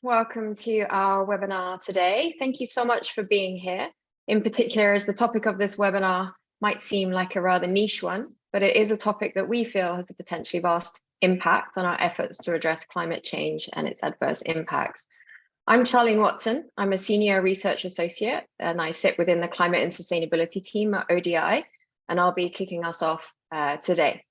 Welcome to our webinar today. Thank you so much for being here. In particular, as the topic of this webinar might seem like a rather niche one, but it is a topic that we feel has a potentially vast impact on our efforts to address climate change and its adverse impacts. I'm Charlene Watson. I'm a senior research associate, and I sit within the climate and sustainability team at ODI, and I'll be kicking us off today.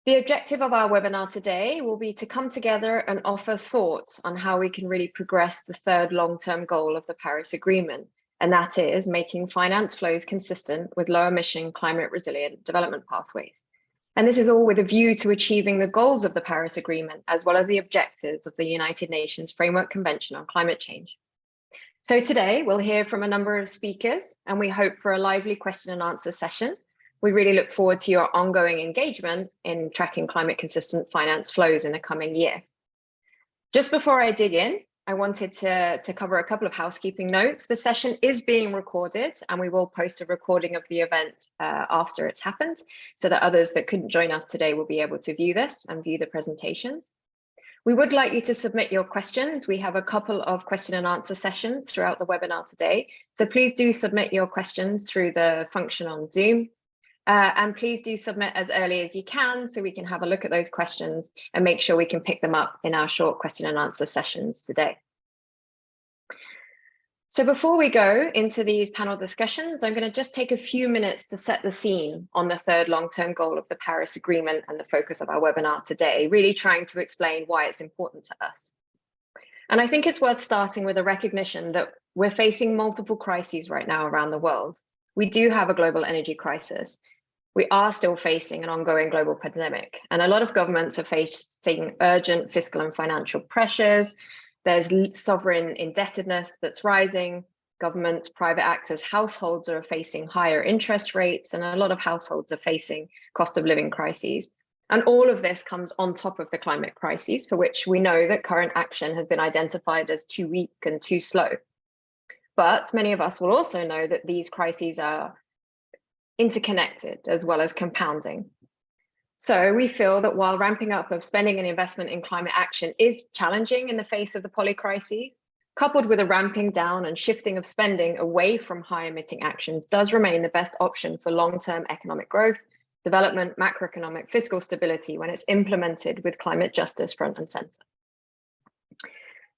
The objective of our webinar today will be to come together and offer thoughts on how we can really progress the third long-term goal of the Paris Agreement, and that is making finance flows consistent with low-emission, climate-resilient development pathways. And this is all with a view to achieving the goals of the Paris Agreement, as well as the objectives of the United Nations Framework Convention on Climate Change. So today, we'll hear from a number of speakers, and we hope for a lively question and answer session. We really look forward to your ongoing engagement in tracking climate consistent finance flows in the coming year. Just before I dig in, I wanted to cover a couple of housekeeping notes. The session is being recorded, and we will post a recording of the event after it's happened, so that others that couldn't join us today will be able to view this and view the presentations. We would like you to submit your questions. We have a couple of question and answer sessions throughout the webinar today, so please do submit your questions through the function on Zoom. And please do submit as early as you can so we can have a look at those questions and make sure we can pick them up in our short question and answer sessions today. So before we go into these panel discussions, I'm going to just take a few minutes to set the scene on the third long-term goal of the Paris Agreement and the focus of our webinar today, really trying to explain why it's important to us. And I think it's worth starting with a recognition that we're facing multiple crises right now around the world. We do have a global energy crisis. We are still facing an ongoing global pandemic, and a lot of governments are facing urgent fiscal and financial pressures. There's sovereign indebtedness that's rising. Governments, private actors, households are facing higher interest rates, and a lot of households are facing cost of living crises. And all of this comes on top of the climate crisis, for which we know that current action has been identified as too weak and too slow. But many of us will also know that these crises are interconnected as well as compounding. So we feel that while ramping up of spending and investment in climate action is challenging in the face of the polycrisis, coupled with a ramping down and shifting of spending away from high emitting actions does remain the best option for long-term economic growth, development, macroeconomic fiscal stability when it's implemented with climate justice front and center.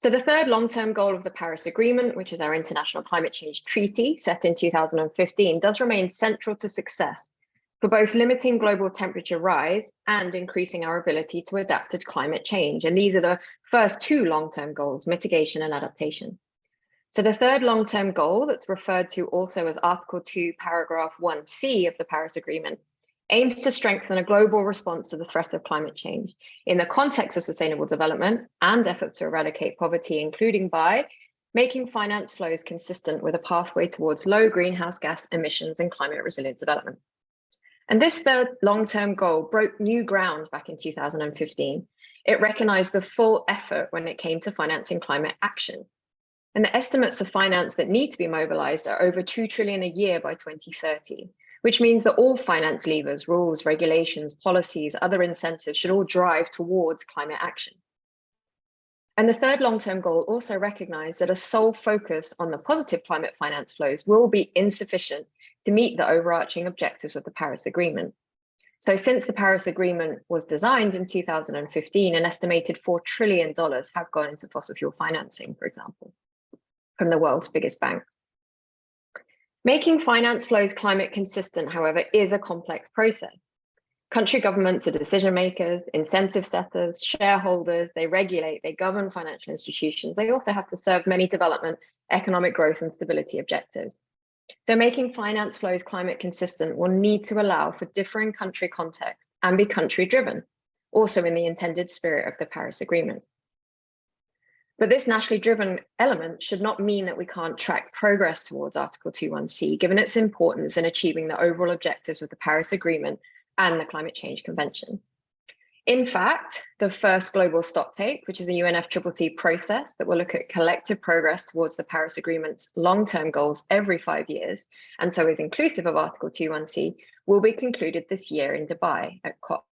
So the third long-term goal of the Paris Agreement, which is our international climate change treaty set in 2015, does remain central to success for both limiting global temperature rise and increasing our ability to adapt to climate change. And these are the first two long-term goals, mitigation and adaptation. So the third long-term goal, that's referred to also as Article 2, Paragraph 1C of the Paris Agreement, aims to strengthen a global response to the threat of climate change in the context of sustainable development and efforts to eradicate poverty, including by making finance flows consistent with a pathway towards low greenhouse gas emissions and climate resilient development. And this third long-term goal broke new ground back in 2015. It recognized the full effort when it came to financing climate action. And the estimates of finance that need to be mobilized are over 2 trillion a year by 2030. Which means that all finance levers, rules, regulations, policies, other incentives should all drive towards climate action. And the third long-term goal also recognized that a sole focus on the positive climate finance flows will be insufficient to meet the overarching objectives of the Paris Agreement. So since the Paris Agreement was designed in 2015, an estimated $4 trillion have gone into fossil fuel financing, for example, from the world's biggest banks. Making finance flows climate consistent, however, is a complex process. Country governments are decision makers, incentive setters, shareholders, they regulate, they govern financial institutions. They also have to serve many development, economic growth and stability objectives. So making finance flows climate consistent will need to allow for differing country contexts and be country driven, also in the intended spirit of the Paris Agreement. But this nationally driven element should not mean that we can't track progress towards Article 2.1c, given its importance in achieving the overall objectives of the Paris Agreement and the Climate Change Convention. In fact, the first Global Stocktake, which is a UNFCCC process that will look at collective progress towards the Paris Agreement's long-term goals every 5 years, and so is inclusive of Article 2.1c, will be concluded this year in Dubai at COP.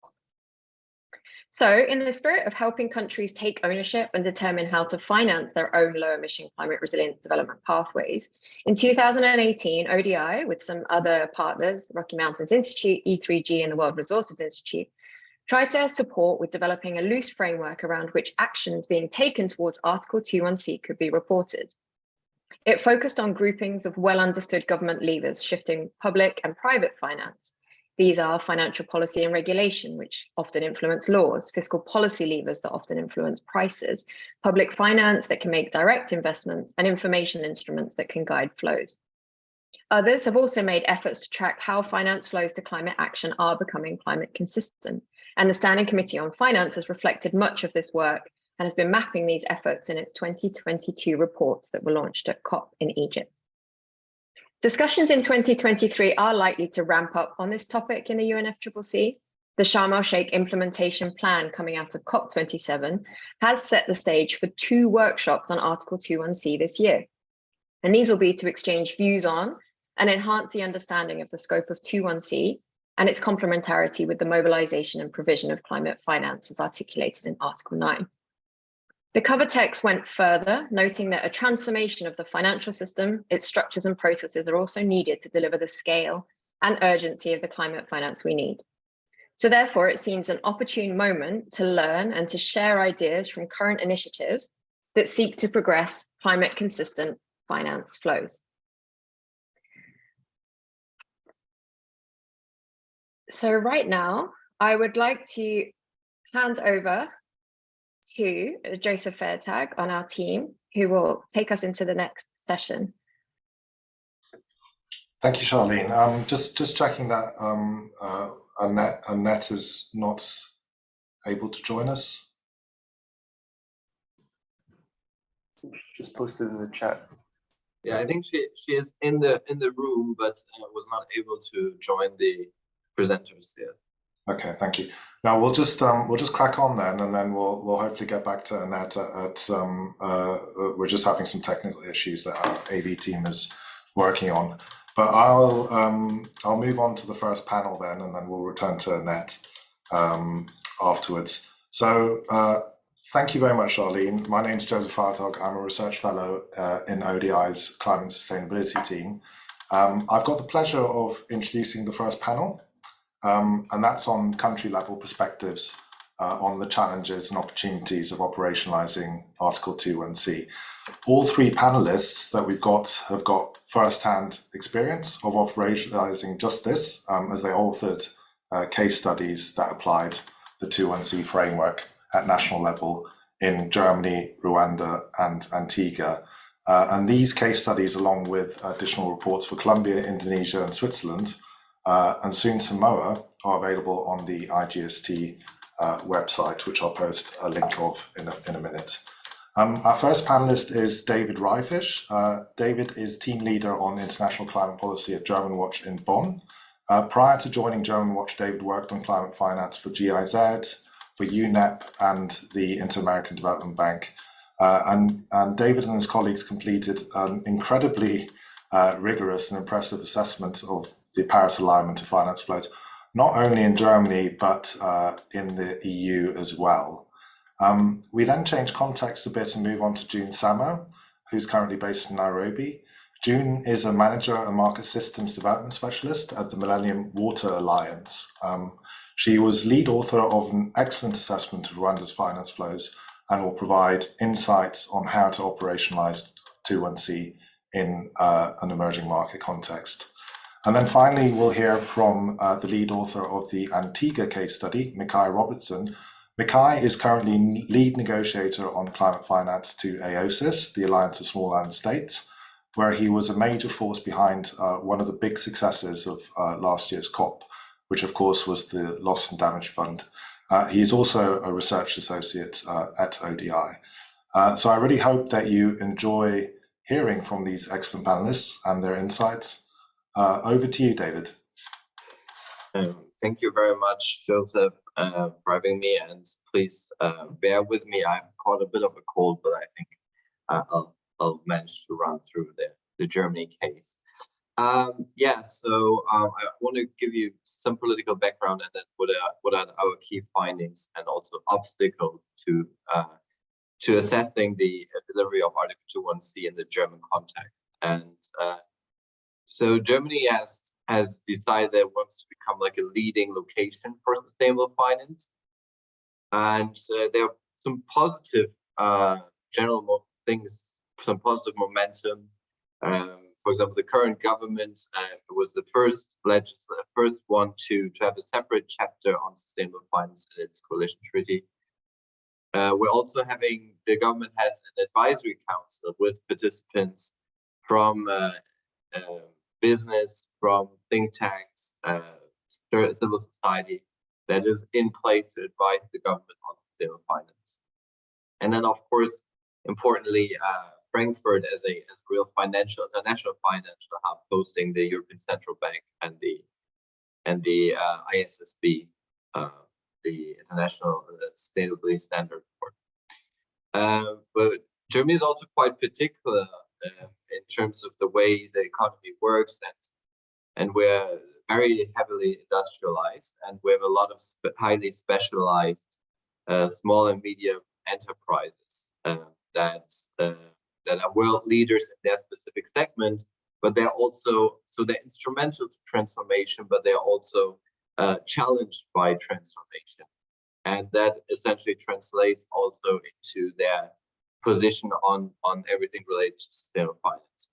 So in the spirit of helping countries take ownership and determine how to finance their own low emission climate resilient development pathways, in 2018, ODI, with some other partners, Rocky Mountains Institute, E3G, and the World Resources Institute, tried to support with developing a loose framework around which actions being taken towards Article 21C could be reported. It focused on groupings of well understood government levers shifting public and private finance. These are financial policy and regulation, which often influence laws, fiscal policy levers that often influence prices, public finance that can make direct investments, and information instruments that can guide flows. Others have also made efforts to track how finance flows to climate action are becoming climate consistent. And the Standing Committee on Finance has reflected much of this work and has been mapping these efforts in its 2022 reports that were launched at COP in Egypt. Discussions in 2023 are likely to ramp up on this topic in the UNFCCC. The Sharm el-Sheikh implementation plan coming out of COP27 has set the stage for 2 workshops on Article 21C this year. And these will be to exchange views on and enhance the understanding of the scope of 21C and its complementarity with the mobilization and provision of climate finance as articulated in Article 9. The cover text went further, noting that a transformation of the financial system, its structures and processes are also needed to deliver the scale and urgency of the climate finance we need. So therefore, it seems an opportune moment to learn and to share ideas from current initiatives that seek to progress climate consistent finance flows. So right now, I would like to hand over to Joseph Fairtag on our team, who will take us into the next session. Thank you, Charlene. Just checking that Annette is not able to join us. Just posted in the chat. Yeah, I think she is in the room, but was not able to join the presenters yet. Okay, thank you. Now we'll just crack on then, and then we'll hopefully get back to Annette we're just having some technical issues that our AV team is working on. But I'll move on to the first panel then, and then we'll return to Annette afterwards. So thank you very much, Charlene. My name's Joseph Fairtag. I'm a research fellow in ODI's Climate and Sustainability team. I've got the pleasure of introducing the first panel. And that's on country level perspectives on the challenges and opportunities of operationalizing Article 21C. All 3 panelists that we've got have got first-hand experience of operationalizing just this, as they authored case studies that applied the 21C framework at national level in Germany, Rwanda, and Antigua. And these case studies, along with additional reports for Colombia, Indonesia, and Switzerland, and soon Samoa, are available on the IGST website, which I'll post a link of in a minute. Our first panelist is David Reifisch. David is team leader on international climate policy at Germanwatch in Bonn. Prior to joining Germanwatch, David worked on climate finance for GIZ, for UNEP, and the Inter-American Development Bank. And David and his colleagues completed an incredibly rigorous and impressive assessment of the Paris alignment of finance flows, not only in Germany, but in the EU as well. We then change context a bit and move on to June Samo, who's currently based in Nairobi. June is a manager and market systems development specialist at the Millennium Water Alliance. She was lead author of an excellent assessment of Rwanda's finance flows and will provide insights on how to operationalize 21C in an emerging market context. And then finally, we'll hear from the lead author of the Antigua case study, Mikhail Robertson. Mikhail is currently lead negotiator on climate finance to AOSIS, the Alliance of Small Island States, where he was a major force behind one of the big successes of last year's COP, which of course was the Loss and Damage Fund. He is also a research associate at ODI. So I really hope that you enjoy hearing from these excellent panelists and their insights. Over to you, David. Thank you very much, Joseph, for having me, and please bear with me. I've caught a bit of a cold, but I think I'll manage to run through the Germany case. So I wanted want to give you some political background and then what are our key findings and also obstacles to assessing the delivery of Article 2.1c in the German context. And so Germany has decided that it wants to become like a leading location for sustainable finance. And there are some positive general things, some positive momentum. For example, the current government was the first one to have a separate chapter on sustainable finance in its coalition treaty. We're also the government has an advisory council with participants from business, from think tanks, civil society that is in place to advise the government on sustainable finance. And then, of course, importantly, Frankfurt as a real international financial hub, hosting the European Central Bank and the ISSB, the International Sustainability Standard Board. But Germany is also quite particular in terms of the way the economy works, and we're very heavily industrialized, and we have a lot of highly specialized small and medium enterprises that are world leaders in their specific segment, but they're also, so they're instrumental to transformation, but they're also challenged by transformation. And that essentially translates also into their position on everything related to sustainable finance.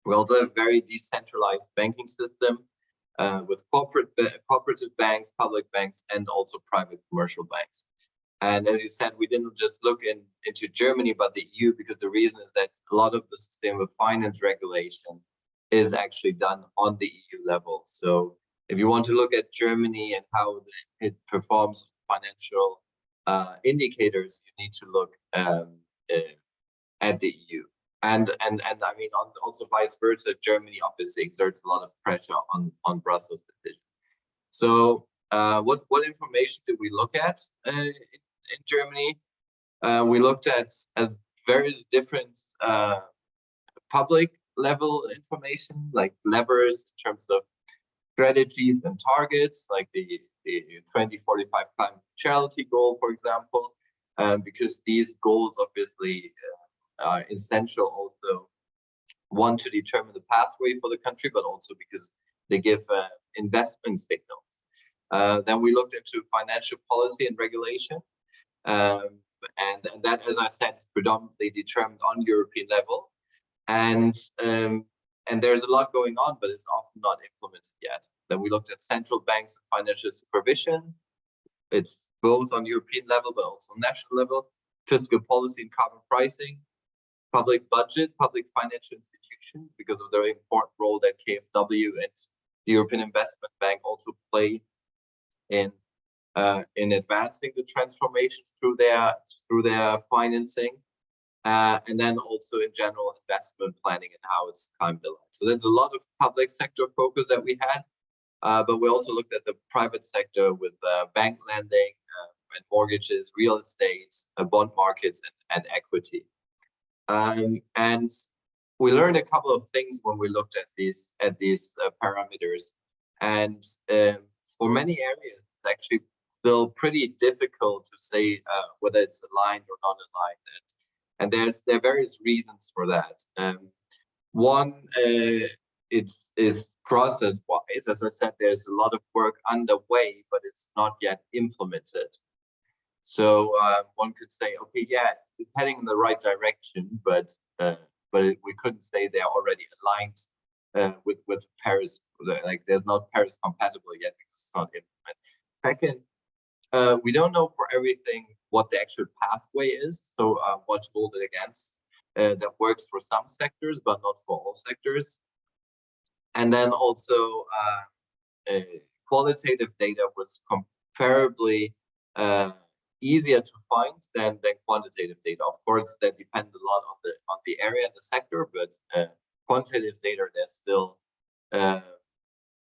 We also have a very decentralized banking system with cooperative banks, public banks, and also private commercial banks. And as you said, we didn't just look into Germany, but the EU, because the reason is that a lot of the sustainable finance regulation is actually done on the EU level. So if you want to look at Germany and how it performs financial indicators, you need to look at the EU. And I mean, also vice versa, Germany obviously exerts a lot of pressure on Brussels' decision. So what information did we look at in Germany? We looked at various different public level information, like levers in terms of strategies and targets, like the 2045 climate neutrality goal, for example, because these goals obviously are essential also, one, to determine the pathway for the country, but also because they give investment signals. Then we looked into financial policy and regulation, and that, as I said, is predominantly determined on European level, and there's a lot going on, but it's often not implemented yet. Then we looked at central banks and financial supervision. It's both on European level, but also national level. Fiscal policy and carbon pricing, public budget, public financial institutions, because of the very important role that KfW and the European Investment Bank also play in advancing the transformation through their financing, and then also in general investment planning and how it's time aligned. So there's a lot of public sector focus that we had, but we also looked at the private sector with bank lending and mortgages, real estate, bond markets, and equity. And we learned a couple of things when we looked at these parameters, and for many areas, it's actually still pretty difficult to say whether it's aligned or not aligned, and there are various reasons for that. One, is process-wise. As I said, there's a lot of work underway, but it's not yet implemented. So one could say, okay, yeah, it's heading in the right direction, but we couldn't say they're already aligned with Paris. Like, there's not Paris compatible yet because it's not implemented. Second, we don't know for everything what the actual pathway is. So what to hold it against that works for some sectors, but not for all sectors. And then also qualitative data was comparably easier to find than quantitative data. Of course, that depends a lot on the area and the sector, but quantitative data, there's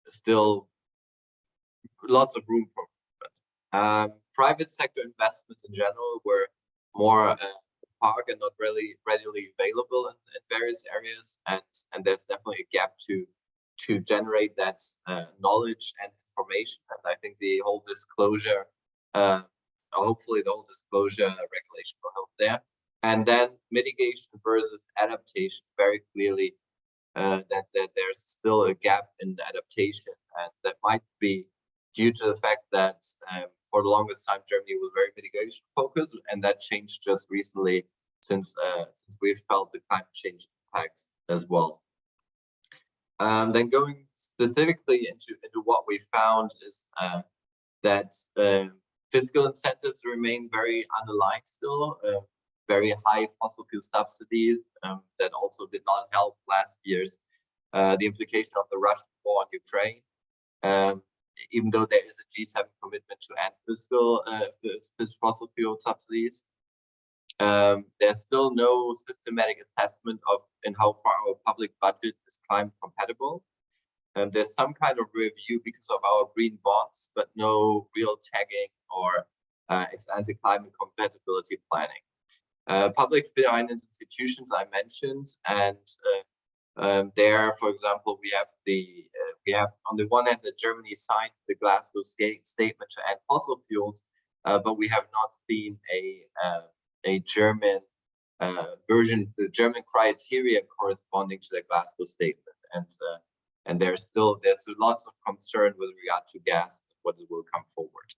still lots of room for improvement. Private sector investments in general were more opaque and not really readily available in various areas, and there's definitely a gap to to generate that knowledge and information. And I think the whole disclosure, hopefully the whole disclosure regulation will help there. And then mitigation versus adaptation, very clearly that there's still a gap in the adaptation, and that might be due to the fact that for the longest time Germany was very mitigation focused, and that changed just recently since we felt the climate change impacts as well. Then going specifically into what we found is that fiscal incentives remain very unaligned still. Very high fossil fuel subsidies that also did not help last year's the implication of the Russian war on Ukraine. Even though there is a G7 commitment to end fiscal fossil fuel subsidies, there's still no systematic assessment of in how far our public budget is climate compatible. There's some kind of review because of our green bonds, but no real tagging or ex-ante climate compatibility planning. Public finance institutions I mentioned, and there, for example, we have on the one hand that Germany signed the Glasgow statement to end fossil fuels, but we have not seen a German version, the German criteria corresponding to the Glasgow statement, and there's lots of concern with regard to gas and what will come forward.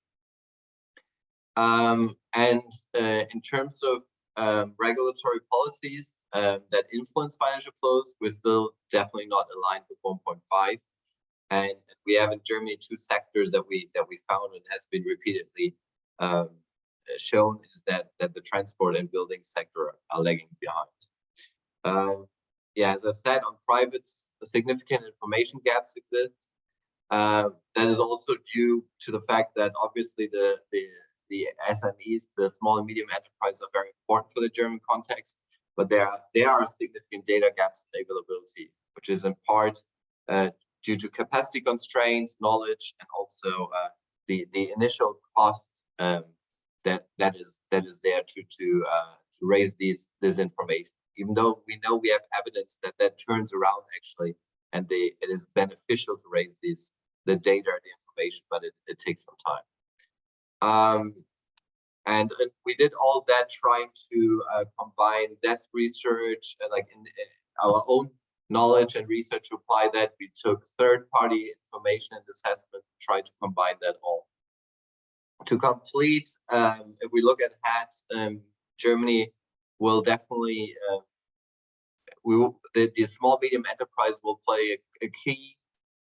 In terms of regulatory policies that influence financial flows, we're still definitely not aligned with 1.5, and we have in Germany two sectors that we found and has been repeatedly shown is that the transport and building sector are lagging behind. Yeah, as I said, on private, significant information gaps exist. That is also due to the fact that obviously the SMEs, the small and medium enterprises, are very important for the German context, but there are significant data gaps in availability, which is in part due to capacity constraints, knowledge, and also the initial cost that is there to raise this information. Even though we know we have evidence that turns around actually, and it is beneficial to raise the data, the information, but it takes some time. And we did all that trying to combine desk research, like in our own knowledge and research to apply that. We took third-party information and assessment, tried to combine that all. To complete, if we look at HAT, Germany will definitely, the small medium enterprise will play a key,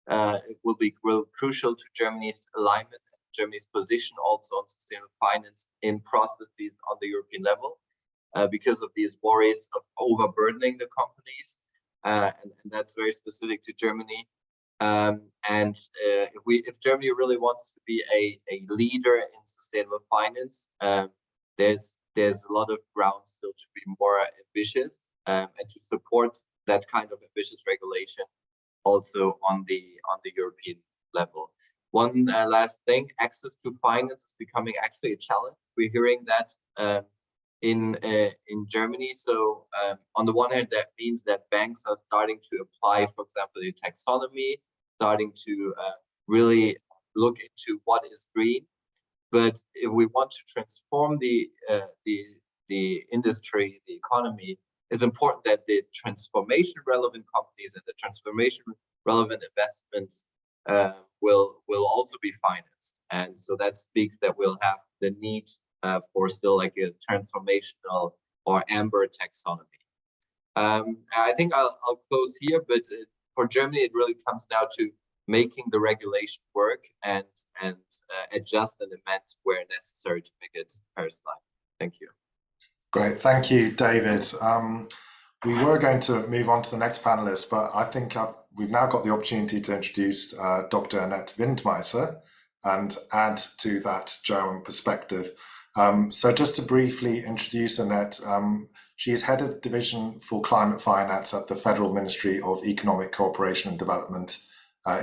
it will be crucial to Germany's alignment, Germany's position also on sustainable finance in processes on the European level, because of these worries of overburdening the companies, and that's very specific to Germany. If Germany really wants to be a leader in sustainable finance, there's a lot of ground still to be more ambitious and to support that kind of ambitious regulation also on the European level. One last thing, access to finance is becoming actually a challenge. We're hearing that in Germany. So on the one hand, that means that banks are starting to apply, for example, the taxonomy, starting to really look into what is green. But if we want to transform the industry, the economy, it's important that the transformation relevant companies and the transformation relevant investments will also be financed. And so that speaks that we'll have the need for still like a transformational or amber taxonomy. I think I'll close here, but for Germany, it really comes down to making the regulation work and adjust and amend where necessary to make it Paris-like. Thank you. Great, thank you, David. We were going to move on to the next panelist, but I think we've now got the opportunity to introduce Dr. Annette Windmeister and add to that German perspective. So just to briefly introduce Annette, she is Head of Division for Climate Finance at the Federal Ministry of Economic Cooperation and Development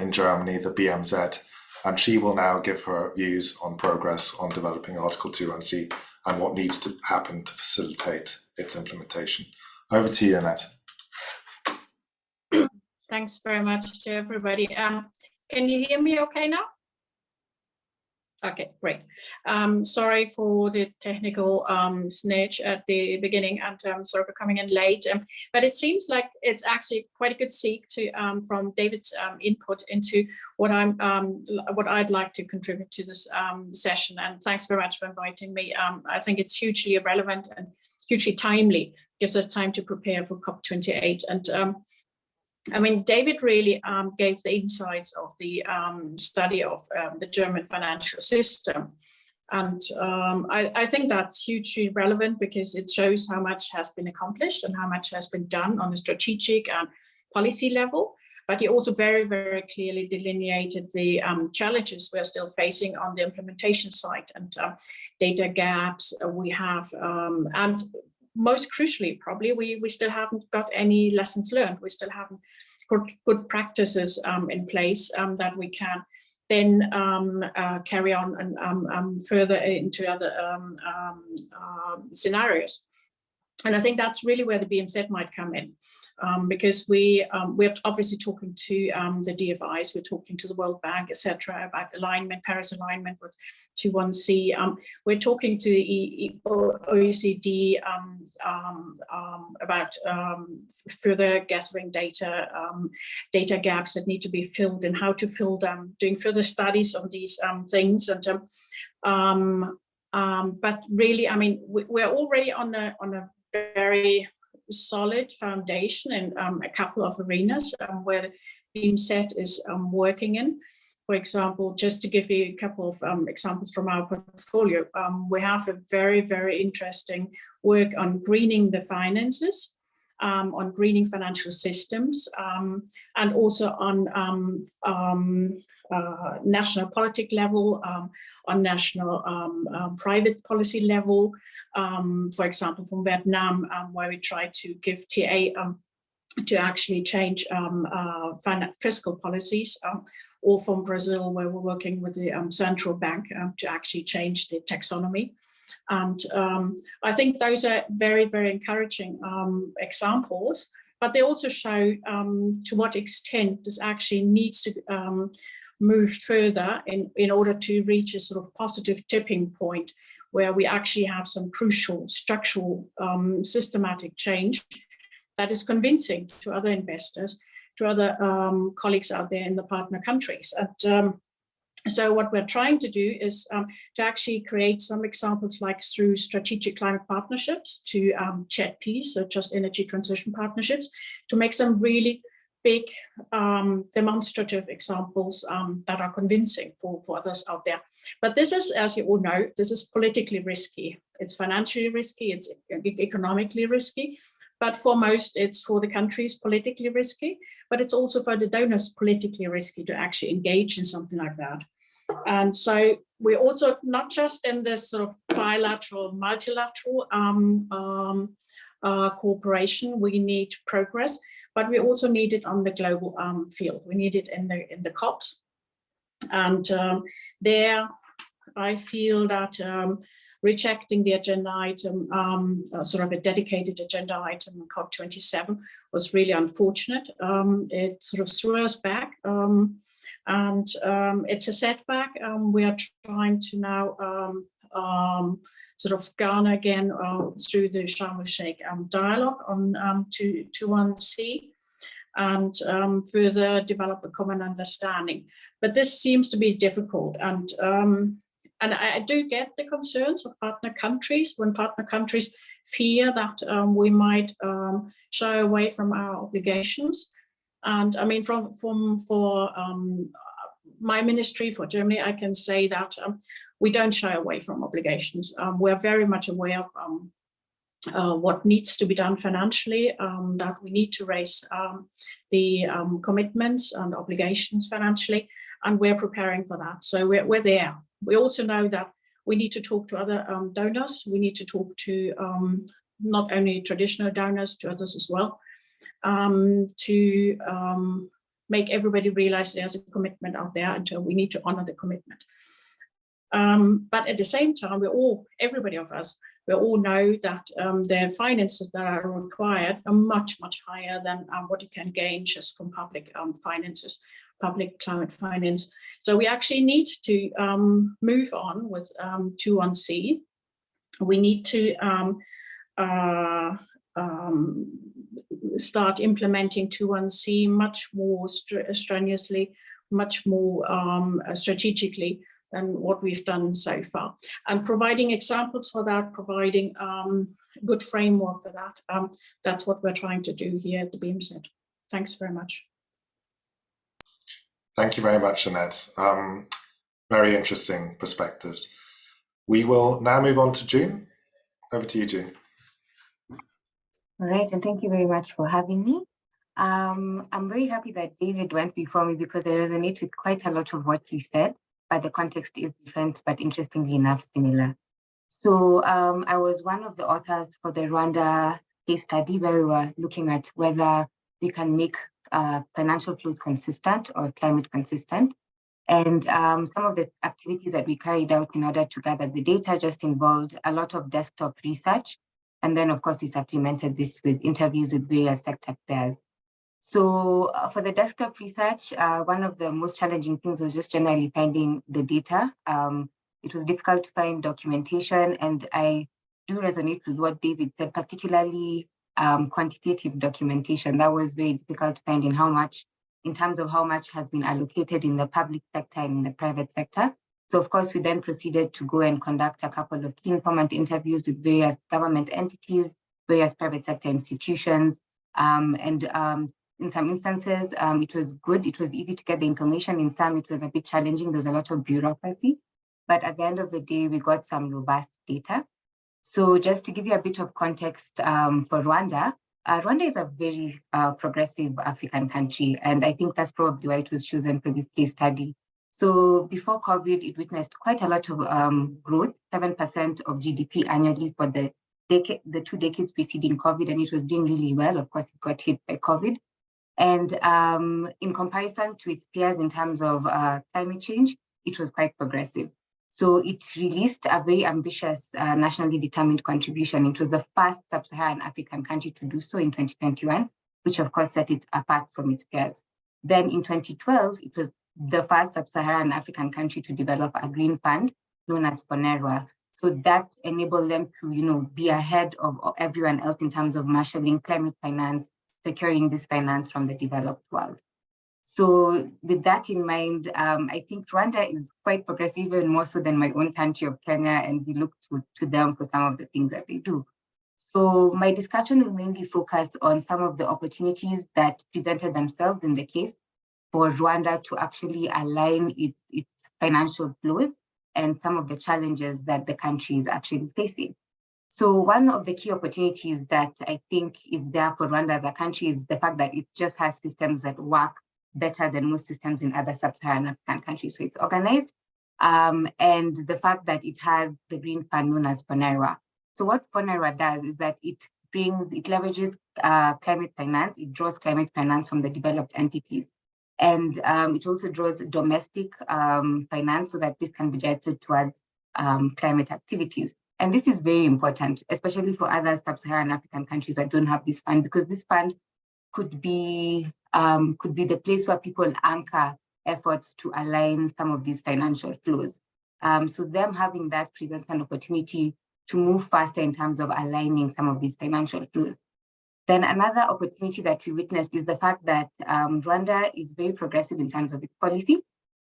in Germany, the BMZ, and she will now give her views on progress on developing Article 2(c) and what needs to happen to facilitate its implementation. Over to you, Annette. Thanks very much to everybody. Can you hear me okay now? Okay, great. Sorry for the technical snitch at the beginning, and sorry for coming in late. But it seems like it's actually quite a good seek to from David's input into what I'd like to contribute to this session. And thanks very much for inviting me. I think it's hugely relevant and hugely timely. Gives us time to prepare for COP28. And I mean, David really gave the insights of the study of the German financial system. And I think that's hugely relevant because it shows how much has been accomplished and how much has been done on a strategic and policy level. But he also very, very clearly delineated the challenges we're still facing on the implementation side, and data gaps we have, and most crucially, probably, we still haven't got any lessons learned. We still haven't got good practices in place that we can then carry on and further into other scenarios. And I think that's really where the BMZ might come in, because we're obviously talking to the DFIs, we're talking to the World Bank, etc., about alignment, Paris alignment with 21C. We're talking to the OECD about further gathering data, data gaps that need to be filled and how to fill them, doing further studies on these things. And but really, I mean, we're already on a very solid foundation in a couple of arenas where the BMZ is working in. For example, just to give you a couple of examples from our portfolio, we have a very, very interesting work on greening the finances, on greening financial systems, and also on national politic level, on national private policy level, for example, from Vietnam, where we try to give TA to actually change fiscal policies, or from Brazil, where we're working with the central bank to actually change the taxonomy. And I think those are very, very encouraging examples, but they also show to what extent this actually needs to move further in order to reach a sort of positive tipping point where we actually have some crucial structural systematic change that is convincing to other investors, to other colleagues out there in the partner countries. And so what we're trying to do is to actually create some examples like through strategic climate partnerships to JETPs, so just energy transition partnerships, to make some really big demonstrative examples that are convincing for others out there. But this is, as you all know, this is politically risky. It's financially risky, it's economically risky, but for most, it's for the countries politically risky, but it's also for the donors politically risky to actually engage in something like that. And so we're also not just in this sort of bilateral, multilateral cooperation, we need progress, but we also need it on the global field. We need it in the COPs. And there, I feel that rejecting the agenda item, sort of a dedicated agenda item in COP27 was really unfortunate. It sort of threw us back, and it's a setback. We are trying to now sort of garner again through the Sharm el-Sheikh dialogue on 21C and further develop a common understanding. But this seems to be difficult, and I do get the concerns of partner countries when partner countries fear that we might shy away from our obligations. And I mean, for my ministry, for Germany, I can say that we don't shy away from obligations. We're very much aware of what needs to be done financially, that we need to raise the commitments and obligations financially, and we're preparing for that. So we're there. We also know that we need to talk to other donors. We need to talk to not only traditional donors, to others as well, to make everybody realize there's a commitment out there, and we need to honor the commitment. But at the same time, everybody of us we all know that the finances that are required are much, much higher than what you can gain just from public finances, public climate finance. So we actually need to move on with 21C. We need to start implementing 21C much more strenuously, much more strategically than what we've done so far. And providing examples for that, providing good framework for that, that's what we're trying to do here at the BMZ. Thanks very much. Thank you very much, Annette. Very interesting perspectives. We will now move on to June. Over to you, June. All right, and thank you very much for having me. I'm very happy that David went before me because I resonate with quite a lot of what he said, but the context is different, but interestingly enough, similar. So I was one of the authors for the Rwanda case study where we were looking at whether we can make financial flows consistent or climate consistent. And some of the activities that we carried out in order to gather the data just involved a lot of desktop research. And then, of course, we supplemented this with interviews with various sector players. So for the desktop research, one of the most challenging things was just generally finding the data. It was difficult to find documentation, and I do resonate with what David said, particularly quantitative documentation. That was very difficult to find in terms of how much has been allocated in the public sector and in the private sector. So of course, we then proceeded to go and conduct a couple of key informant interviews with various government entities, various private sector institutions, and in some instances, it was good. It was easy to get the information. In some, it was a bit challenging. There's a lot of bureaucracy. But at the end of the day, we got some robust data. So just to give you a bit of context for Rwanda, Rwanda is a very progressive African country. And I think that's probably why it was chosen for this case study. So before COVID, it witnessed quite a lot of growth, 7% of GDP annually for the 2 decades preceding COVID, and it was doing really well. Of course, it got hit by COVID. And in comparison to its peers in terms of climate change, it was quite progressive. So it released a very ambitious nationally determined contribution. It was the first sub-Saharan African country to do so in 2021, which of course set it apart from its peers. Then in 2012, it was the first sub-Saharan African country to develop a green fund known as Panellists. So that enabled them to, be ahead of everyone else in terms of marshalling climate finance, securing this finance from the developed world. So with that in mind, I think Rwanda is quite progressive, even more so than my own country of Kenya, and we look to them for some of the things that they do. So my discussion will mainly focus on some of the opportunities that presented themselves in the case for Rwanda to actually align its financial flows and some of the challenges that the country is actually facing. So one of the key opportunities that I think is there for Rwanda as a country is the fact that it just has systems that work better than most systems in other sub-Saharan African countries. So it's organized, and the fact that it has the green fund known as Panellists. So what Panellists does is that it leverages climate finance, it draws climate finance from the developed entities. And it also draws domestic finance so that this can be directed towards climate activities. And this is very important, especially for other sub-Saharan African countries that don't have this fund, because this fund could be the place where people anchor efforts to align some of these financial flows. So them having that presents an opportunity to move faster in terms of aligning some of these financial flows. Then another opportunity that we witnessed is the fact that Rwanda is very progressive in terms of its policy.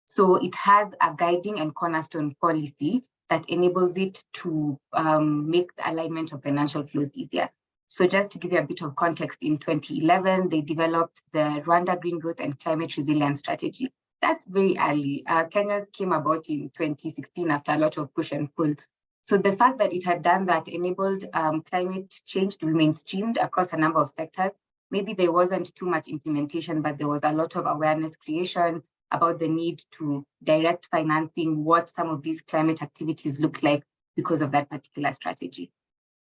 So it has a guiding and cornerstone policy that enables it to make the alignment of financial flows easier. So just to give you a bit of context, in 2011, they developed the Rwanda Green Growth and Climate Resilience Strategy. That's very early. Kenya's came about in 2016 after a lot of push and pull. So the fact that it had done that enabled climate change to be mainstreamed across a number of sectors. Maybe there wasn't too much implementation, but there was a lot of awareness creation about the need to direct financing, what some of these climate activities look like because of that particular strategy.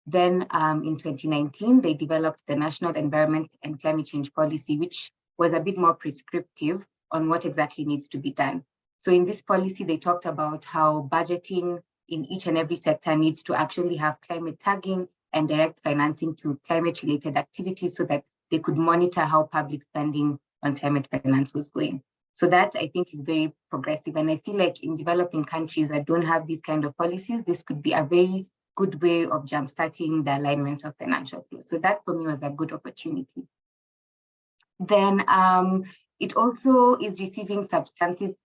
Then in 2019, they developed the National Environment and Climate Change Policy, which was a bit more prescriptive on what exactly needs to be done. So in this policy, they talked about how budgeting in each and every sector needs to actually have climate tagging and direct financing to climate-related activities so that they could monitor how public spending on climate finance was going. So that, I think, is very progressive. And I feel like in developing countries that don't have these kind of policies, this could be a very good way of jumpstarting the alignment of financial flows. So that for me was a good opportunity. Then it also is receiving substantive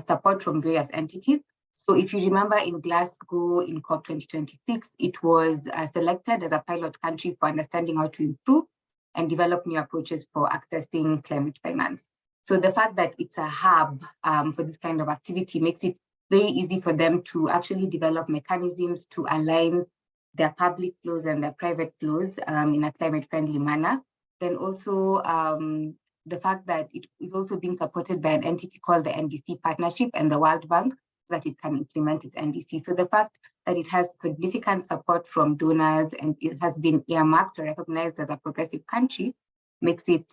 support from various entities. So if you remember in Glasgow in COP 2026, it was selected as a pilot country for understanding how to improve and develop new approaches for accessing climate finance. So the fact that it's a hub for this kind of activity makes it very easy for them to actually develop mechanisms to align their public flows and their private flows in a climate-friendly manner. Then also the fact that it is also being supported by an entity called the NDC Partnership and the World Bank, so that it can implement its NDC. So the fact that it has significant support from donors and it has been earmarked or recognized as a progressive country makes it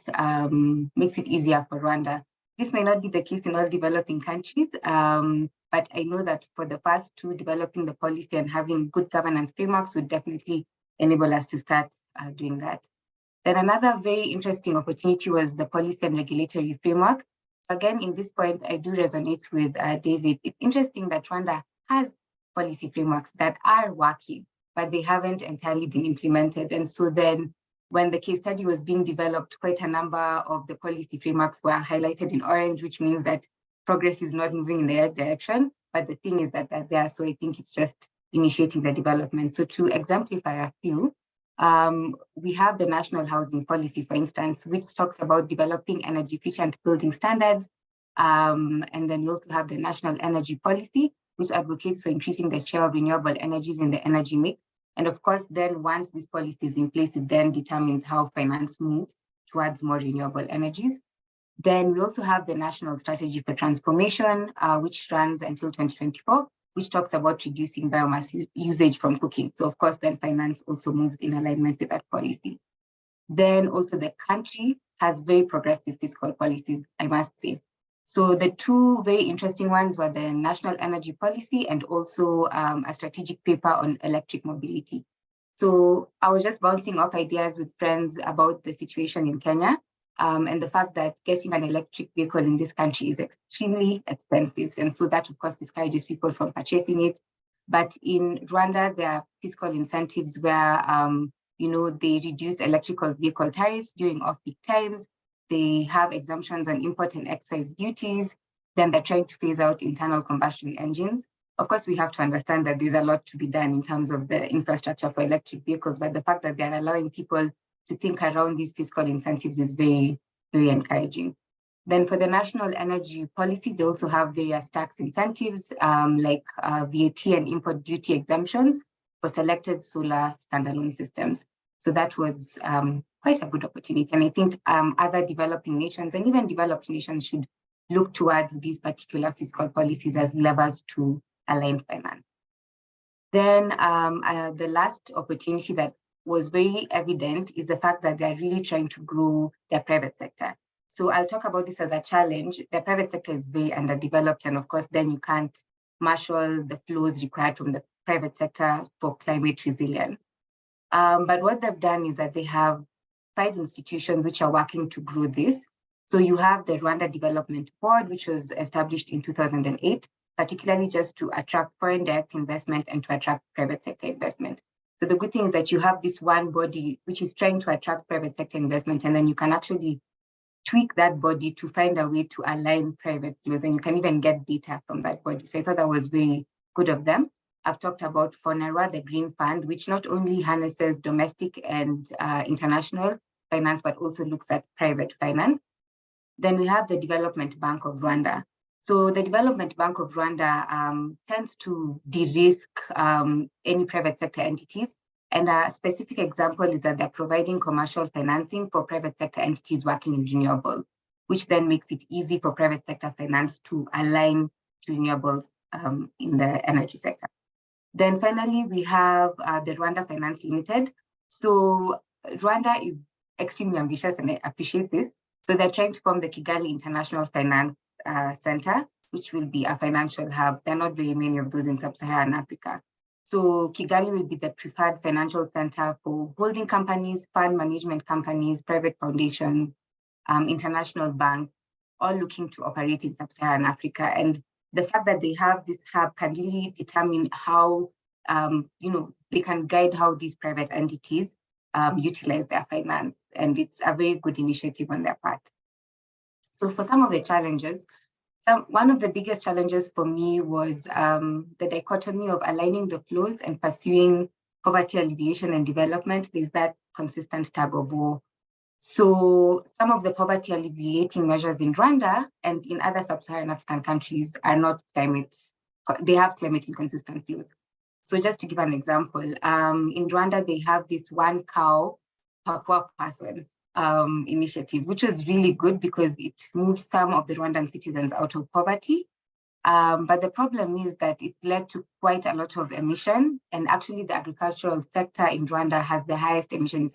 easier for Rwanda. This may not be the case in all developing countries, but I know that for the first two, developing the policy and having good governance frameworks would definitely enable us to start doing that. Then another very interesting opportunity was the policy and regulatory framework. So again, in this point, I do resonate with David. It's interesting that Rwanda has policy frameworks that are working, but they haven't entirely been implemented. And so then when the case study was being developed, quite a number of the policy frameworks were highlighted in orange, which means that progress is not moving in the right direction. But the thing is that they're there, so I think it's just initiating the development. So to exemplify a few, we have the National Housing Policy, for instance, which talks about developing energy efficient building standards. And then we also have the National Energy Policy, which advocates for increasing the share of renewable energies in the energy mix. And of course, then once this policy is in place, it then determines how finance moves towards more renewable energies. Then we also have the National Strategy for Transformation, which runs until 2024, which talks about reducing biomass usage from cooking. So of course, then finance also moves in alignment with that policy. Then also the country has very progressive fiscal policies, I must say. So the two very interesting ones were the National Energy Policy and also a strategic paper on electric mobility. So I was just bouncing off ideas with friends about the situation in Kenya and the fact that getting an electric vehicle in this country is extremely expensive. And so that, of course, discourages people from purchasing it. But in Rwanda, there are fiscal incentives where, they reduce electrical vehicle tariffs during off-peak times. They have exemptions on import and excise duties. Then they're trying to phase out internal combustion engines. Of course, we have to understand that there's a lot to be done in terms of the infrastructure for electric vehicles, but the fact that they're allowing people to think around these fiscal incentives is very, very encouraging. Then for the National Energy Policy, they also have various tax incentives like VAT and import duty exemptions for selected solar standalone systems. So that was quite a good opportunity. And I think other developing nations and even developed nations should look towards these particular fiscal policies as levers to align finance. Then the last opportunity that was very evident is the fact that they're really trying to grow their private sector. So I'll talk about this as a challenge. The private sector is very underdeveloped, and of course, then you can't marshal the flows required from the private sector for climate resilience. But what they've done is that they have 5 institutions which are working to grow this. So you have the Rwanda Development Board, which was established in 2008, particularly just to attract foreign direct investment and to attract private sector investment. So the good thing is that you have this one body which is trying to attract private sector investment, and then you can actually tweak that body to find a way to align private flows, and you can even get data from that body. So I thought that was very good of them. I've talked about FONARWA, the Green Fund, which not only harnesses domestic and international finance, but also looks at private finance. Then we have the Development Bank of Rwanda. So the Development Bank of Rwanda tends to de-risk any private sector entities. And a specific example is that they're providing commercial financing for private sector entities working in renewables, which then makes it easy for private sector finance to align to renewables in the energy sector. Then finally, we have the Rwanda Finance Limited. So Rwanda is extremely ambitious, and I appreciate this. So they're trying to form the Kigali International Finance Center, which will be a financial hub. There are not very many of those in sub-Saharan Africa. So Kigali will be the preferred financial center for holding companies, fund management companies, private foundations, international banks, all looking to operate in sub-Saharan Africa. And the fact that they have this hub can really determine how, they can guide how these private entities utilize their finance. And it's a very good initiative on their part. So for some of the challenges, one of the biggest challenges for me was the dichotomy of aligning the flows and pursuing poverty alleviation and development. There's that consistent tug of war. So some of the poverty alleviating measures in Rwanda and in other sub-Saharan African countries are not they have climate inconsistent flows. So just to give an example, in Rwanda, they have this one cow per poor person initiative, which was really good because it moved some of the Rwandan citizens out of poverty. But the problem is that it led to quite a lot of emission. And actually the agricultural sector in Rwanda has the highest emissions,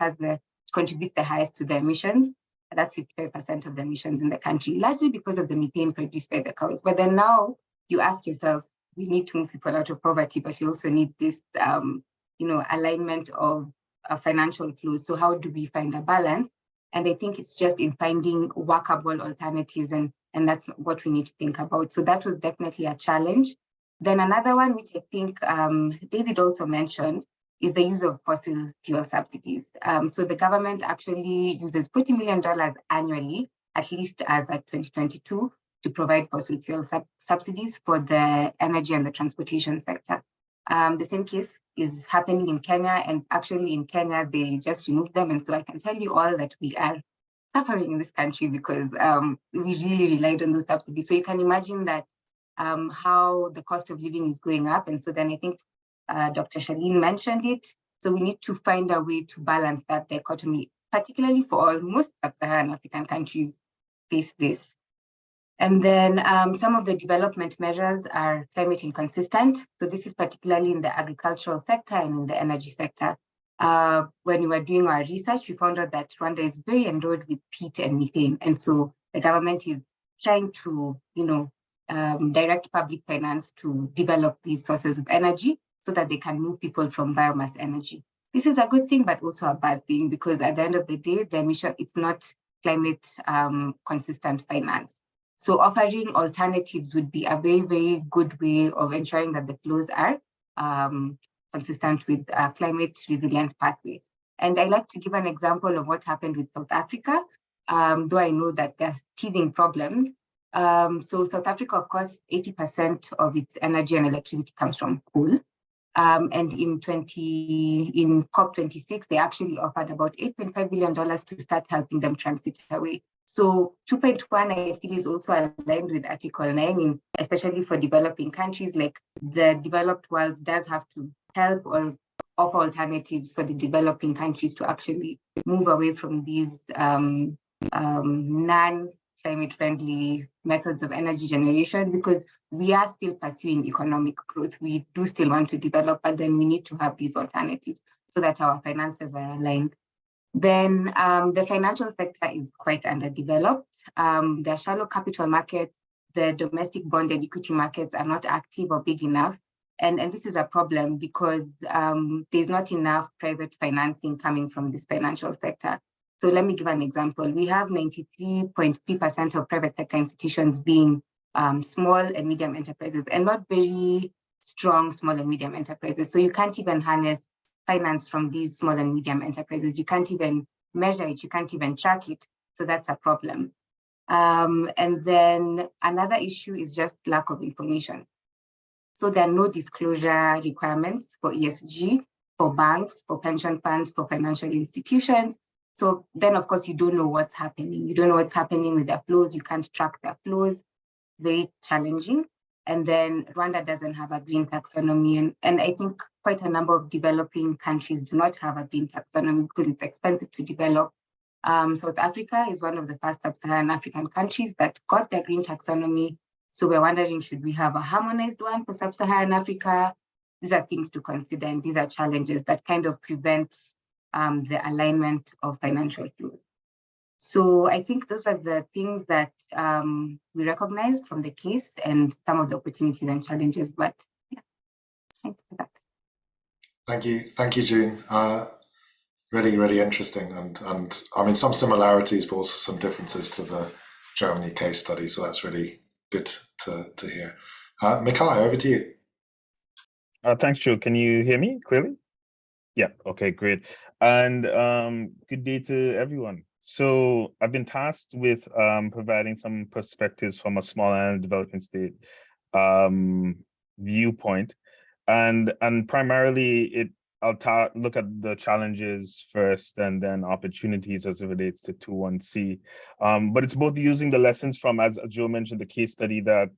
contributes the highest to the emissions. That's 55% of the emissions in the country, largely because of the methane produced by the cows. But then now you ask yourself, we need to move people out of poverty, but we also need this, alignment of financial flows. So how do we find a balance? And I think it's just in finding workable alternatives, and that's what we need to think about. So that was definitely a challenge. Then another one, which I think David also mentioned, is the use of fossil fuel subsidies. So the government actually uses $40 million annually, at least as at 2022, to provide fossil fuel subsidies for the energy and the transportation sector. The same case is happening in Kenya, and actually in Kenya, they just removed them. And so I can tell you all that we are suffering in this country because we really relied on those subsidies. So you can imagine that how the cost of living is going up. And so then I think Dr. Charlene mentioned it. So we need to find a way to balance that dichotomy, particularly for almost sub-Saharan African countries face this. And then some of the development measures are climate inconsistent. So this is particularly in the agricultural sector and in the energy sector. When we were doing our research, we found out that Rwanda is very endowed with peat and methane. And so the government is trying to, direct public finance to develop these sources of energy so that they can move people from biomass energy. This is a good thing, but also a bad thing, because at the end of the day, the emission, it's not climate consistent finance. So offering alternatives would be a very, very good way of ensuring that the flows are consistent with a climate resilient pathway. And I like to give an example of what happened with South Africa, though I know that there are teething problems. So South Africa, of course, 80% of its energy and electricity comes from coal. And in COP26, they actually offered about $8.5 billion to start helping them transit away. So 2.1, I feel, is also aligned with Article 9, especially for developing countries. Like the developed world does have to help or offer alternatives for the developing countries to actually move away from these non-climate friendly methods of energy generation, because we are still pursuing economic growth. We do still want to develop, but then we need to have these alternatives so that our finances are aligned. Then the financial sector is quite underdeveloped. There are shallow capital markets. The domestic bond and equity markets are not active or big enough. And this is a problem because there's not enough private financing coming from this financial sector. So let me give an example. We have 93.3% of private sector institutions being small and medium enterprises, and not very strong small and medium enterprises. So you can't even harness finance from these small and medium enterprises. You can't even measure it. You can't even track it. So that's a problem. And then another issue is just lack of information. So there are no disclosure requirements for ESG, for banks, for pension funds, for financial institutions. So then, of course, you don't know what's happening. You don't know what's happening with their flows. You can't track their flows. Very challenging. And then Rwanda doesn't have a green taxonomy. And I think quite a number of developing countries do not have a green taxonomy because it's expensive to develop. South Africa is one of the first sub-Saharan African countries that got their green taxonomy. So we're wondering, should we have a harmonized one for sub-Saharan Africa? These are things to consider, and these are challenges that kind of prevent the alignment of financial flows. So I think those are the things that we recognized from the case and some of the opportunities and challenges. But yeah, thanks for that. Thank you, June. Really interesting, and I mean some similarities, but also some differences to the Germany case study. So that's really good to hear. Mikhail, over to you. Thanks, Joe. Can you hear me clearly? Yeah, okay, great. And good day to everyone. So I've been tasked with providing some perspectives from a small island developing state viewpoint. And primarily I'll look at the challenges first and then opportunities as it relates to 21C. But it's both using the lessons from, as Joe mentioned, the case study that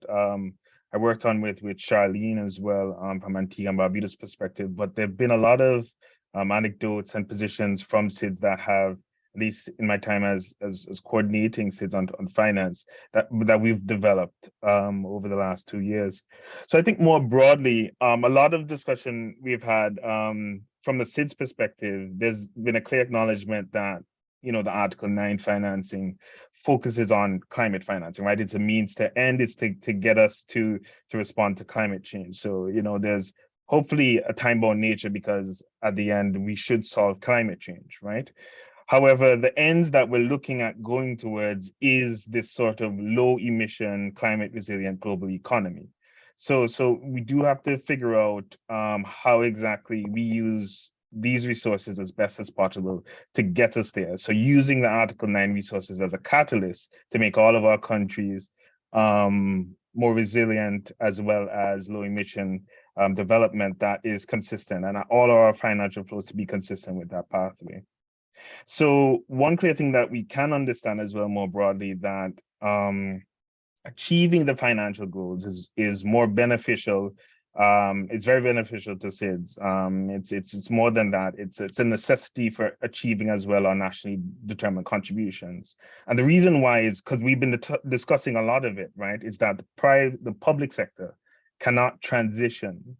I worked on with Charlene as well from Antigua and Barbuda's perspective. But there've been a lot of anecdotes and positions from SIDS that have, at least in my time as coordinating SIDS on finance, that we've developed over the last 2 years. So I think more broadly, a lot of discussion we've had from the SIDS perspective, there's been a clear acknowledgement that, you know, the Article 9 financing focuses on climate financing, right? It's a means to end, it's to get us to respond to climate change. So, you know, there's hopefully a time-bound nature because at the end, we should solve climate change, right? However, the ends that we're looking at going towards is this sort of low emission, climate resilient global economy. So we do have to figure out how exactly we use these resources as best as possible to get us there. So using the Article 9 resources as a catalyst to make all of our countries more resilient, as well as low emission development that is consistent, and all our financial flows to be consistent with that pathway. So one clear thing that we can understand as well more broadly, that achieving the financial goals is more beneficial. It's very beneficial to SIDS. It's more than that. It's a necessity for achieving as well our nationally determined contributions. And the reason why is because we've been discussing a lot of it, right? Is that the public sector cannot transition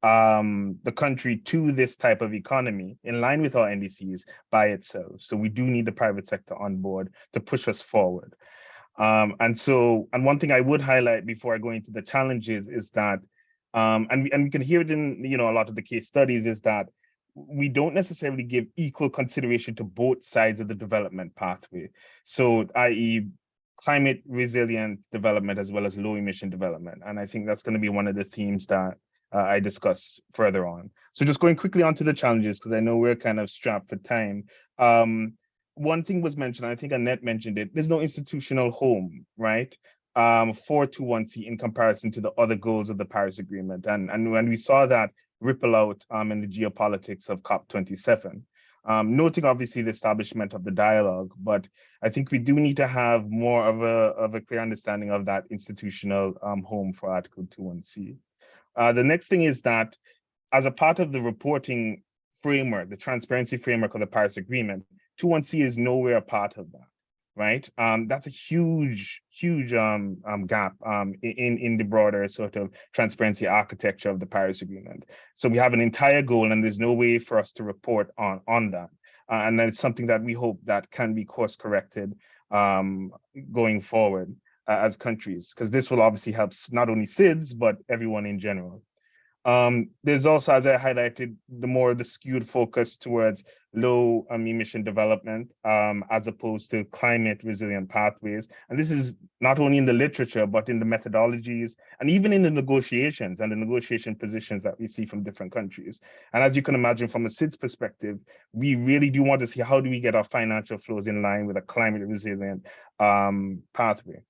the country to this type of economy in line with our NDCs by itself. So we do need the private sector on board to push us forward. And one thing I would highlight before I go into the challenges is that, and we can hear it in, you know, a lot of the case studies, is that we don't necessarily give equal consideration to both sides of the development pathway. So, i.e., climate resilient development as well as low emission development. And I think that's going to be one of the themes that I discuss further on. So just going quickly onto the challenges, because I know we're kind of strapped for time. One thing was mentioned, I think Annette mentioned it, there's no institutional home, right, for 21C in comparison to the other goals of the Paris Agreement. And when we saw that ripple out in the geopolitics of COP27, noting obviously the establishment of the dialogue, but I think we do need to have more of a clear understanding of that institutional home for Article 21C. The next thing is that as a part of the reporting framework, the transparency framework of the Paris Agreement, 21C is nowhere a part of that, right? That's a huge gap in the broader sort of transparency architecture of the Paris Agreement. So we have an entire goal and there's no way for us to report on that. And that's something that we hope that can be course corrected going forward as countries, because this will obviously help not only SIDS, but everyone in general. There's also, as I highlighted, the skewed focus towards low emission development as opposed to climate resilient pathways. And this is not only in the literature, but in the methodologies and even in the negotiations and the negotiation positions that we see from different countries. And as you can imagine, from a SIDS perspective, we really do want to see how do we get our financial flows in line with a climate resilient pathway.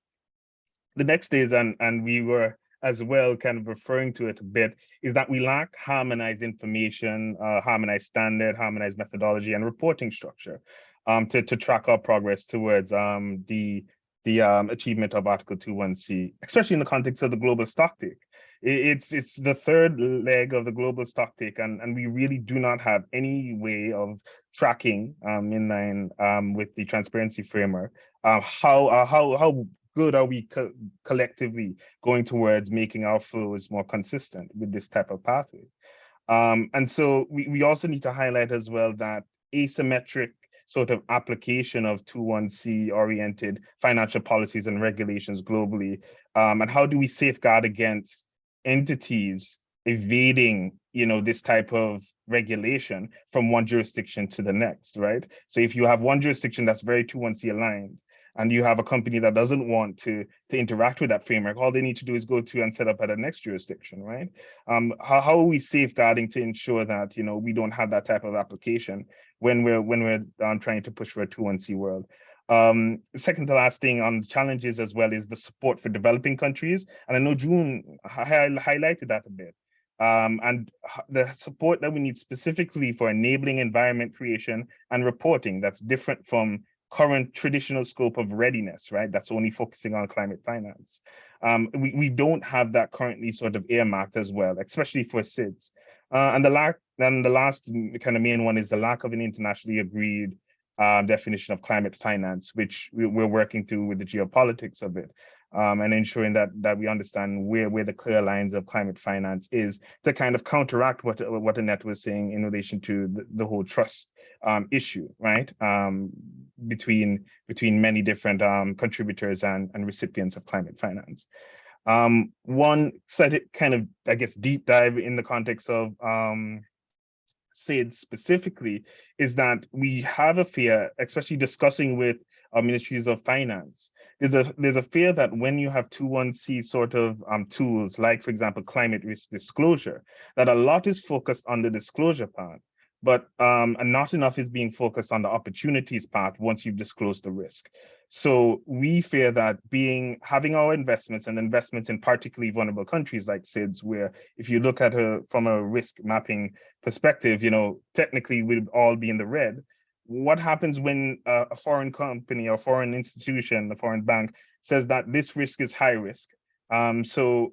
The next is, and we were as well kind of referring to it a bit, is that we lack harmonized information, harmonized standard, harmonized methodology and reporting structure to track our progress towards the achievement of Article 21C, especially in the context of the Global Stocktake. It's the third leg of the Global Stocktake, and we really do not have any way of tracking in line with the transparency framework how good are we collectively going towards making our flows more consistent with this type of pathway. And so we also need to highlight as well that asymmetric sort of application of 21C oriented financial policies and regulations globally? And how do we safeguard against entities evading, this type of regulation from one jurisdiction to the next, right? So if you have one jurisdiction that's very 21C aligned, and you have a company that doesn't want to interact with that framework, all they need to do is go to and set up at the next jurisdiction, right? How are we safeguarding to ensure that we don't have that type of application when we're trying to push for a 21C world? Second to last thing on challenges as well is the support for developing countries, and I know June highlighted that a bit. And the support that we need specifically for enabling environment creation and reporting that's different from current traditional scope of readiness, right? That's only focusing on climate finance. We don't have that currently sort of earmarked as well, especially for SIDS. And the last kind of main one is the lack of an internationally agreed definition of climate finance, which we're working through with the geopolitics of it. And ensuring that we understand where the clear lines of climate finance is to kind of counteract what Annette was saying in relation to the whole trust issue, right? Between many different contributors and recipients of climate finance. One kind of, I guess, deep dive in the context of SID specifically is that we have a fear, especially discussing with ministries of finance. There's a fear that when you have 21C sort of tools, like for example, climate risk disclosure, that a lot is focused on the disclosure part, but and not enough is being focused on the opportunities part once you've disclosed the risk. So we fear that having our investments in particularly vulnerable countries like SIDS, where if you look at from a risk mapping perspective, technically we'd all be in the red. What happens when a foreign company or foreign institution, a foreign bank says that this risk is high risk? So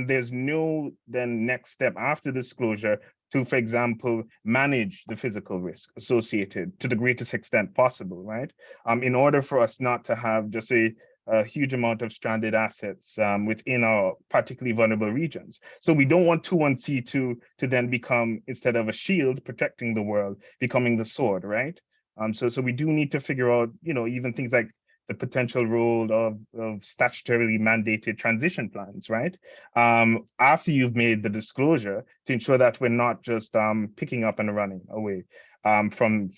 there's no then next step after disclosure to, for example, manage the physical risk associated to the greatest extent possible, right? In order for us not to have just a huge amount of stranded assets within our particularly vulnerable regions. So we don't want 21C to then become, instead of a shield protecting the world, becoming the sword, right? So we do need to figure out, even things like the potential role of statutorily mandated transition plans, right? After you've made the disclosure, to ensure that we're not just picking up and running away from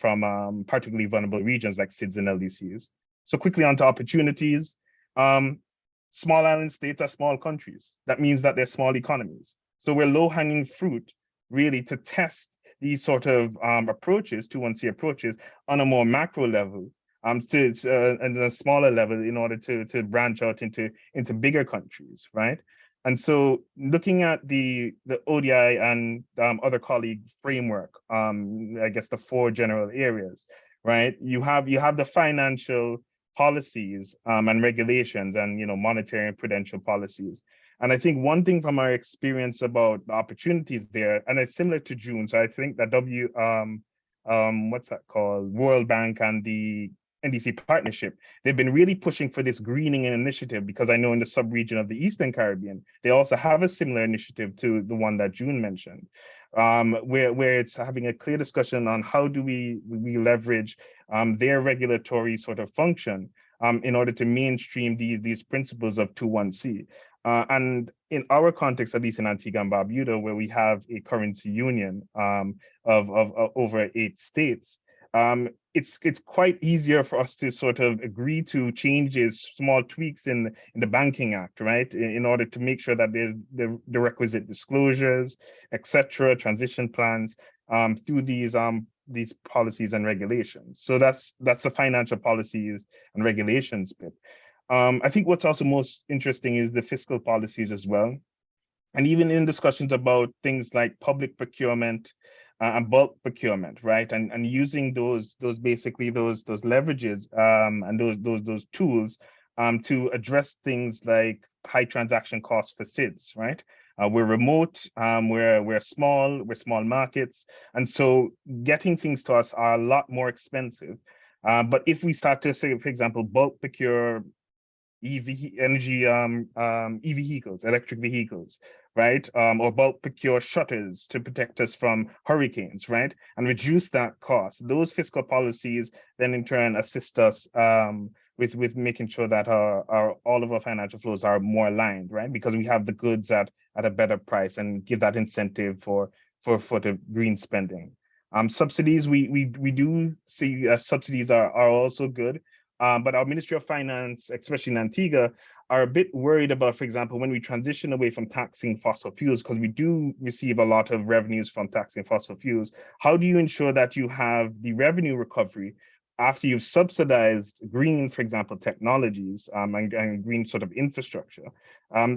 particularly vulnerable regions like SIDS and LDCs. So quickly onto opportunities. Small island states are small countries. That means that they're small economies. So we're low-hanging fruit, really, to test these sort of approaches, 21C approaches, on a more macro level, and a smaller level in order to branch out into bigger countries, right? And so looking at the ODI and other colleague framework, I guess the 4 general areas, right? You have the financial policies and regulations and monetary and prudential policies. And I think one thing from our experience about the opportunities there, and it's similar to June, so I think that what's that called? World Bank and the NDC partnership, they've been really pushing for this greening initiative, because I know in the sub-region of the Eastern Caribbean, they also have a similar initiative to the one that June mentioned, where it's having a clear discussion on how do we leverage their regulatory sort of function in order to mainstream these principles of 21C. And in our context, at least in Antigua and Barbuda, where we have a currency union of over 8 states, it's quite easier for us to sort of agree to changes, small tweaks in the Banking Act, right? In order to make sure that there's the requisite disclosures, etc., transition plans through these policies and regulations. So that's the financial policies and regulations bit. I think what's also most interesting is the fiscal policies as well. And even in discussions about things like public procurement and bulk procurement, right? And using those leverages and those tools to address things like high transaction costs for SIDS, right? We're remote, we're small markets. And so getting things to us are a lot more expensive. But if we start to say, for example, bulk procure e-vehicles, electric vehicles, right? Or bulk procure shutters to protect us from hurricanes, right? And reduce that cost. Those fiscal policies then in turn assist us with making sure that all of our financial flows are more aligned, right? Because we have the goods at a better price and give that incentive for the green spending. Subsidies, we do see subsidies are also good, but our Ministry of Finance, especially in Antigua, are a bit worried about, for example, when we transition away from taxing fossil fuels, because we do receive a lot of revenues from taxing fossil fuels. How do you ensure that you have the revenue recovery after you've subsidized green, for example, technologies and green sort of infrastructure?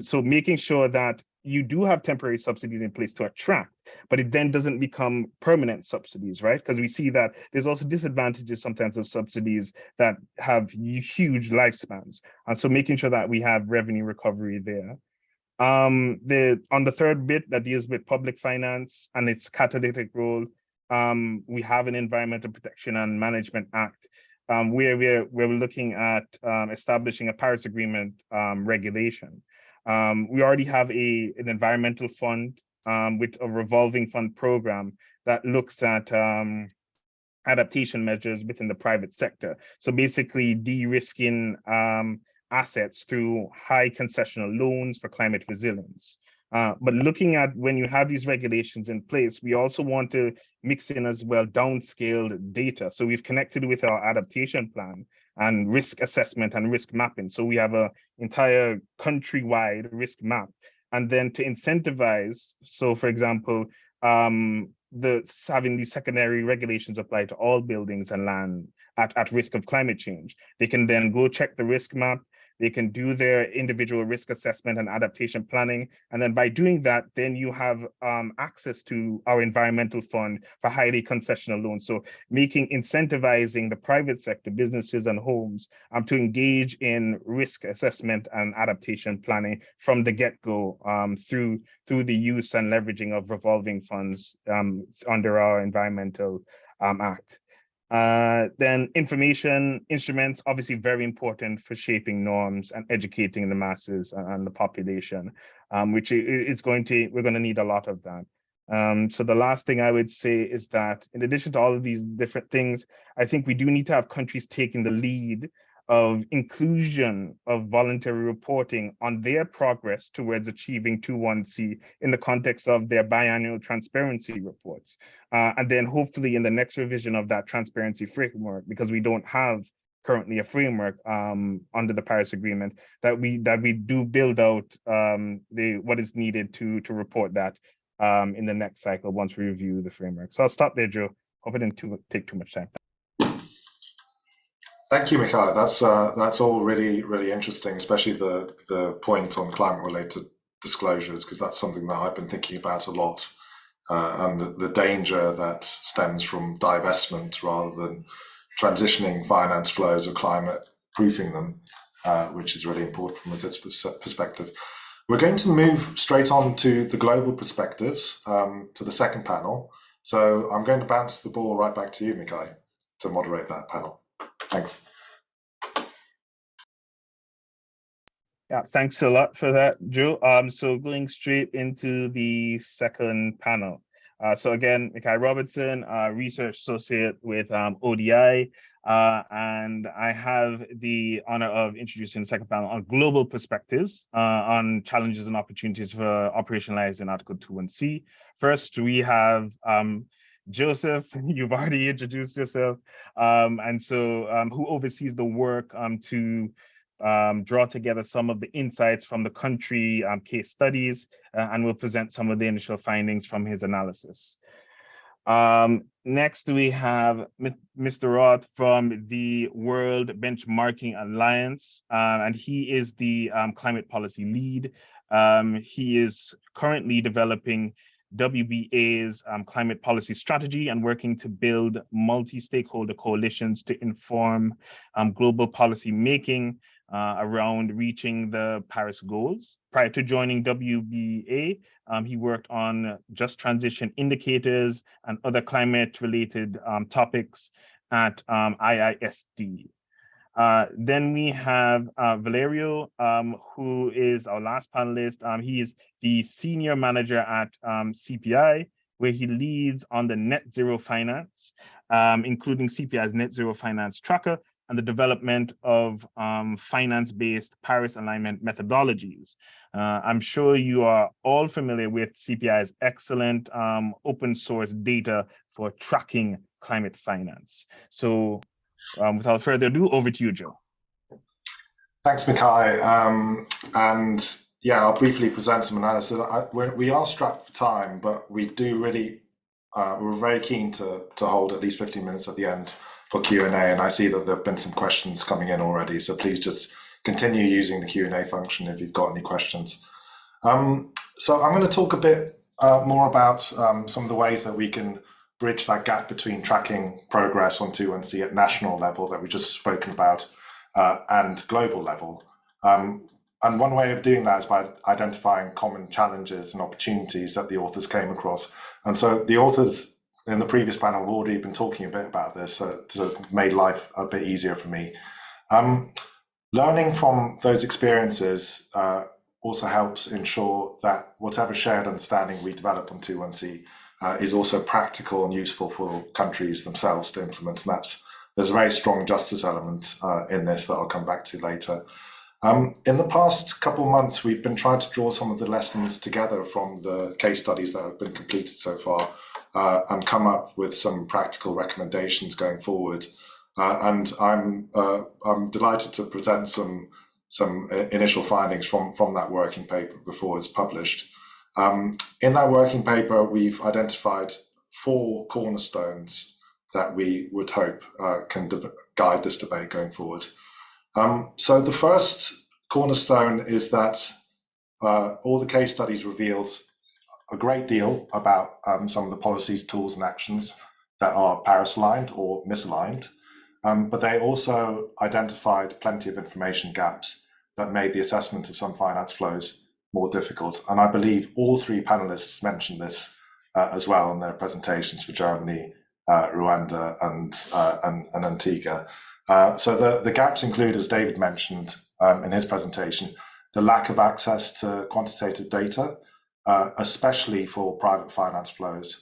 So making sure that you do have temporary subsidies in place to attract, but it then doesn't become permanent subsidies, right? Because we see that there's also disadvantages sometimes of subsidies that have huge lifespans. And so making sure that we have revenue recovery there. On the third bit that deals with public finance and its catalytic role, we have an Environmental Protection and Management Act, where we're looking at establishing a Paris Agreement regulation. We already have an environmental fund with a revolving fund program that looks at adaptation measures within the private sector. So basically de-risking assets through high concessional loans for climate resilience. But looking at when you have these regulations in place, we also want to mix in as well downscaled data. So we've connected with our adaptation plan and risk assessment and risk mapping. So we have an entire countrywide risk map. And then to incentivize, so for example, having these secondary regulations apply to all buildings and land at risk of climate change. They can then go check the risk map. They can do their individual risk assessment and adaptation planning. And then by doing that, then you have access to our environmental fund for highly concessional loans. So incentivizing the private sector, businesses and homes to engage in risk assessment and adaptation planning from the get-go through the use and leveraging of revolving funds under our Environmental Act. Then information instruments, obviously very important for shaping norms and educating the masses and the population, which we're going to need a lot of that. So the last thing I would say is that in addition to all of these different things, I think we do need to have countries taking the lead of inclusion of voluntary reporting on their progress towards achieving 21C in the context of their biannual transparency reports. And then hopefully in the next revision of that transparency framework, because we don't have currently a framework under the Paris Agreement, that we do build out what is needed to report that in the next cycle once we review the framework. So I'll stop there, Joe. Hope I didn't take too much time. Thank you, Mikhail. That's all really, really interesting, especially the point on climate-related disclosures, because that's something that I've been thinking about a lot, and the danger that stems from divestment rather than transitioning finance flows or climate-proofing them, which is really important from its perspective. We're going to move straight on to the global perspectives, to the second panel. So I'm going to bounce the ball right back to you, Mikhail, to moderate that panel. Thanks. Yeah, thanks a lot for that, Joe. So going straight into the second panel. So again, Mikhail Robertson, research associate with ODI, and I have the honor of introducing the second panel on global perspectives on challenges and opportunities for operationalizing Article 21C. First, we have Joseph. You've already introduced yourself, and so who oversees the work to draw together some of the insights from the country case studies, and will present some of the initial findings from his analysis. Next, we have Mr. Roth from the World Benchmarking Alliance, and he is the climate policy lead. He is currently developing WBA's climate policy strategy and working to build multi-stakeholder coalitions to inform global policy making around reaching the Paris goals. Prior to joining WBA, he worked on just transition indicators and other climate-related topics at IISD. Then we have Valerio, who is our last panelist. He is the senior manager at CPI, where he leads on the net zero finance, including CPI's net zero finance tracker and the development of finance-based Paris alignment methodologies. I'm sure you are all familiar with CPI's excellent open source data for tracking climate finance. So without further ado, over to you, Joe. Thanks, Mikhail. And yeah, I'll briefly present some analysis. We are strapped for time, but we do really, we're very keen to hold at least 15 minutes at the end for Q&A. And I see that there have been some questions coming in already. So please just continue using the Q&A function if you've got any questions. So I'm going to talk a bit more about some of the ways that we can bridge that gap between tracking progress on 2.1c at national level that we just spoken about and global level. And one way of doing that is by identifying common challenges and opportunities that the authors came across. And so the authors in the previous panel have already been talking a bit about this, so it made life a bit easier for me. Learning from those experiences also helps ensure that whatever shared understanding we develop on 2.1c is also practical and useful for countries themselves to implement. And there's a very strong justice element in this that I'll come back to later. In the past couple of months, we've been trying to draw some of the lessons together from the case studies that have been completed so far and come up with some practical recommendations going forward. And I'm delighted to present some initial findings from that working paper before it's published. In that working paper, we've identified 4 cornerstones that we would hope can guide this debate going forward. So the first cornerstone is that all the case studies revealed a great deal about some of the policies, tools, and actions that are Paris-aligned or misaligned, but they also identified plenty of information gaps that made the assessment of some finance flows more difficult. And I believe all 3 panelists mentioned this as well in their presentations for Germany, Rwanda, and Antigua. So the gaps include, as David mentioned in his presentation, the lack of access to quantitative data, especially for private finance flows,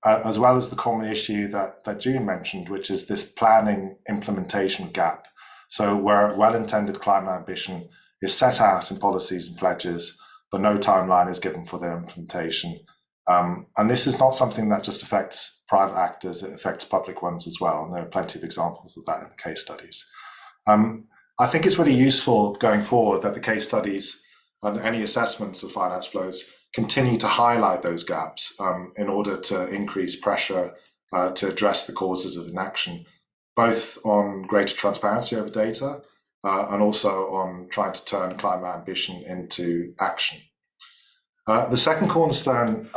as well as the common issue that June mentioned, which is this planning implementation gap. So where well-intended climate ambition is set out in policies and pledges, but no timeline is given for their implementation. And this is not something that just affects private actors, it affects public ones as well. And there are plenty of examples of that in the case studies. I think it's really useful going forward that the case studies and any assessments of finance flows continue to highlight those gaps in order to increase pressure to address the causes of inaction, both on greater transparency over data and also on trying to turn climate ambition into action. The second cornerstone,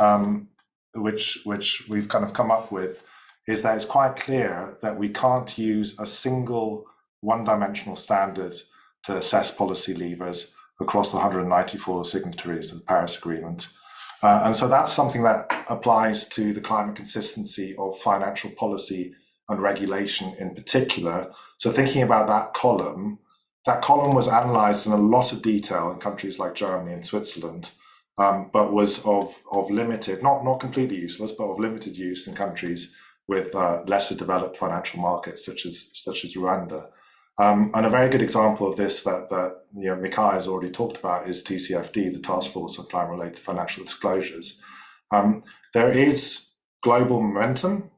which we've kind of come up with, is that it's quite clear that we can't use a single one-dimensional standard to assess policy levers across the 194 signatories of the Paris Agreement. And so that's something that applies to the climate consistency of financial policy and regulation in particular. So thinking about that column was analysed in a lot of detail in countries like Germany and Switzerland, but was of limited, not completely useless, but of limited use in countries with lesser developed financial markets, such as Rwanda. And a very good example of this that Mikhail has already talked about is TCFD, the Task Force on Climate-Related Financial Disclosures. There is global momentum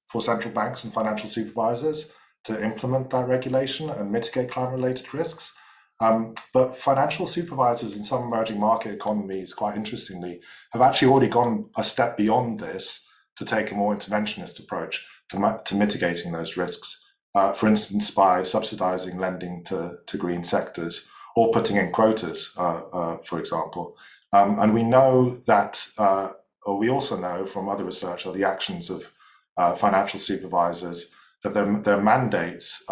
for central banks and financial supervisors to implement that regulation and mitigate climate-related risks. But financial supervisors in some emerging market economies, quite interestingly, have actually already gone a step beyond this to take a more interventionist approach to mitigating those risks. For instance, by subsidizing lending to green sectors or putting in quotas, for example. And we know that, or we also know from other research, or the actions of financial supervisors, that their mandates,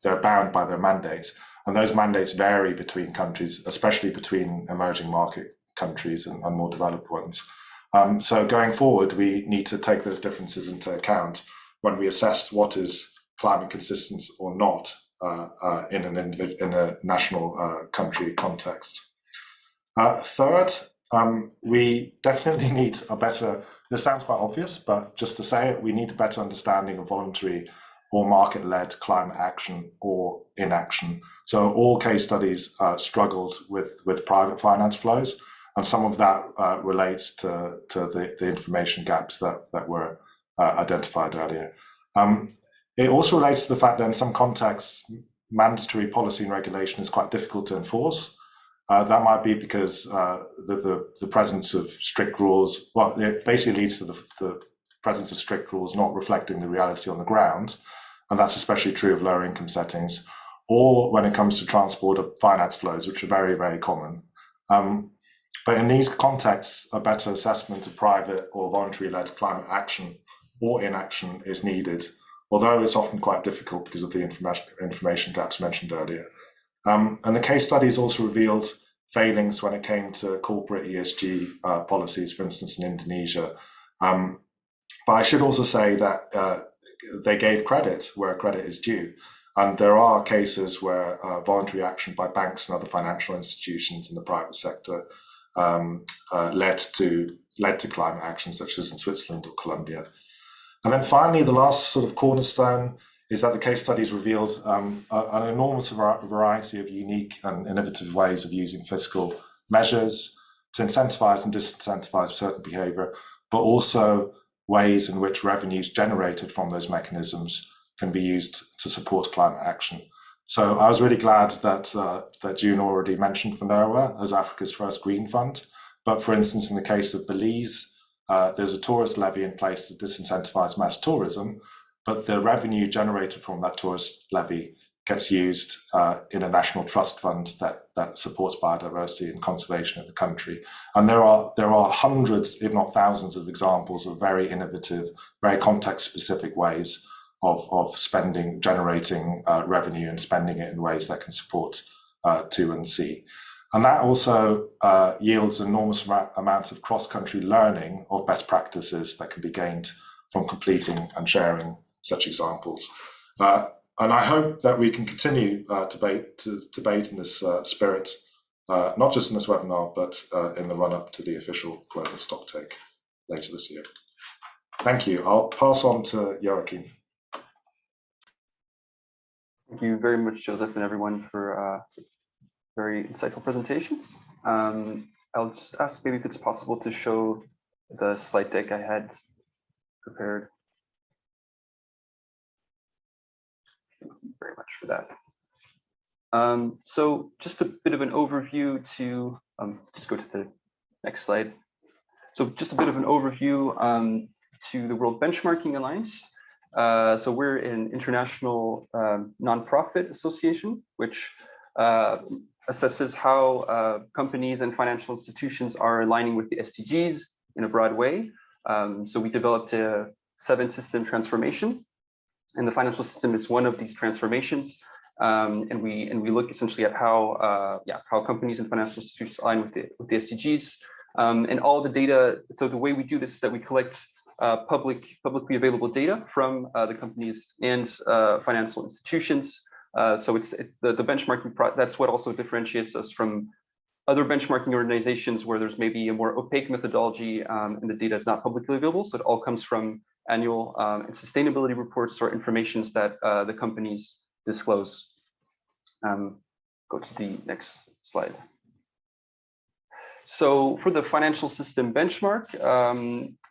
they're bound by their mandates. And those mandates vary between countries, especially between emerging market countries and more developed ones. So going forward, we need to take those differences into account when we assess what is climate consistent or not in a national country context. Third, we definitely need a better, this sounds quite obvious, but just to say it, we need a better understanding of voluntary or market-led climate action or inaction. So all case studies struggled with private finance flows, and some of that relates to the information gaps that were identified earlier. It also relates to the fact that in some contexts, mandatory policy and regulation is quite difficult to enforce. That might be because the presence of strict rules, well, it basically leads to the presence of strict rules not reflecting the reality on the ground, and that's especially true of lower income settings, or when it comes to transport of finance flows, which are very, very common. But in these contexts, a better assessment of private or voluntary-led climate action or inaction is needed, although it's often quite difficult because of the information gaps mentioned earlier. And the case studies also revealed failings when it came to corporate ESG policies, for instance, in Indonesia. But I should also say that they gave credit where credit is due. And there are cases where voluntary action by banks and other financial institutions in the private sector led to climate action, such as in Switzerland or Colombia. And then finally, the last sort of cornerstone is that the case studies revealed an enormous variety of unique and innovative ways of using fiscal measures to incentivize and disincentivize certain behavior, but also ways in which revenues generated from those mechanisms can be used to support climate action. So I was really glad that June already mentioned FNOA as Africa's first green fund. But for instance, in the case of Belize, there's a tourist levy in place to disincentivize mass tourism, but the revenue generated from that tourist levy gets used in a national trust fund that supports biodiversity and conservation in the country. And there are hundreds, if not thousands, of examples of very innovative, very context-specific ways of spending, generating revenue and spending it in ways that can support 2 and C. And that also yields an enormous amount of cross-country learning of best practices that can be gained from completing and sharing such examples. And I hope that we can continue to debate in this spirit, not just in this webinar, but in the run-up to the official Global Stocktake later this year. Thank you. I'll pass on to Joachim. Thank you very much, Joseph, and everyone for very insightful presentations. I'll just ask maybe if it's possible to show the slide deck I had prepared. Thank you very much for that. So just a bit of an overview to, just go to the next slide. So just a bit of an overview to the World Benchmarking Alliance. So we're an international nonprofit association, which assesses how companies and financial institutions are aligning with the SDGs in a broad way. So we developed a 7-system transformation, and the financial system is one of these transformations. And we look essentially at how companies and financial institutions align with the SDGs, and all the data. So the way we do this is that we collect publicly available data from the companies and financial institutions. So the benchmarking, that's what also differentiates us from other benchmarking organizations where there's maybe a more opaque methodology and the data is not publicly available. So it all comes from annual and sustainability reports or informations that the companies disclose. Go to the next slide. So for the financial system benchmark,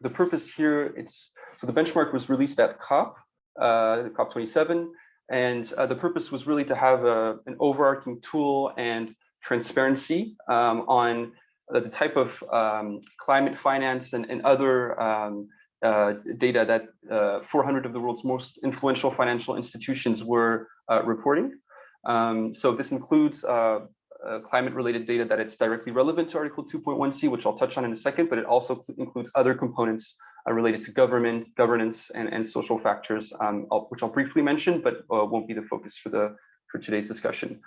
the purpose here, so the benchmark was released at COP27, and the purpose was really to have an overarching tool and transparency on the type of climate finance and other data that 400 of the world's most influential financial institutions were reporting. So this includes climate-related data that it's directly relevant to Article 2.1c, which I'll touch on in a second, but it also includes other components related to governance and social factors, which I'll briefly mention, but won't be the focus for today's discussion.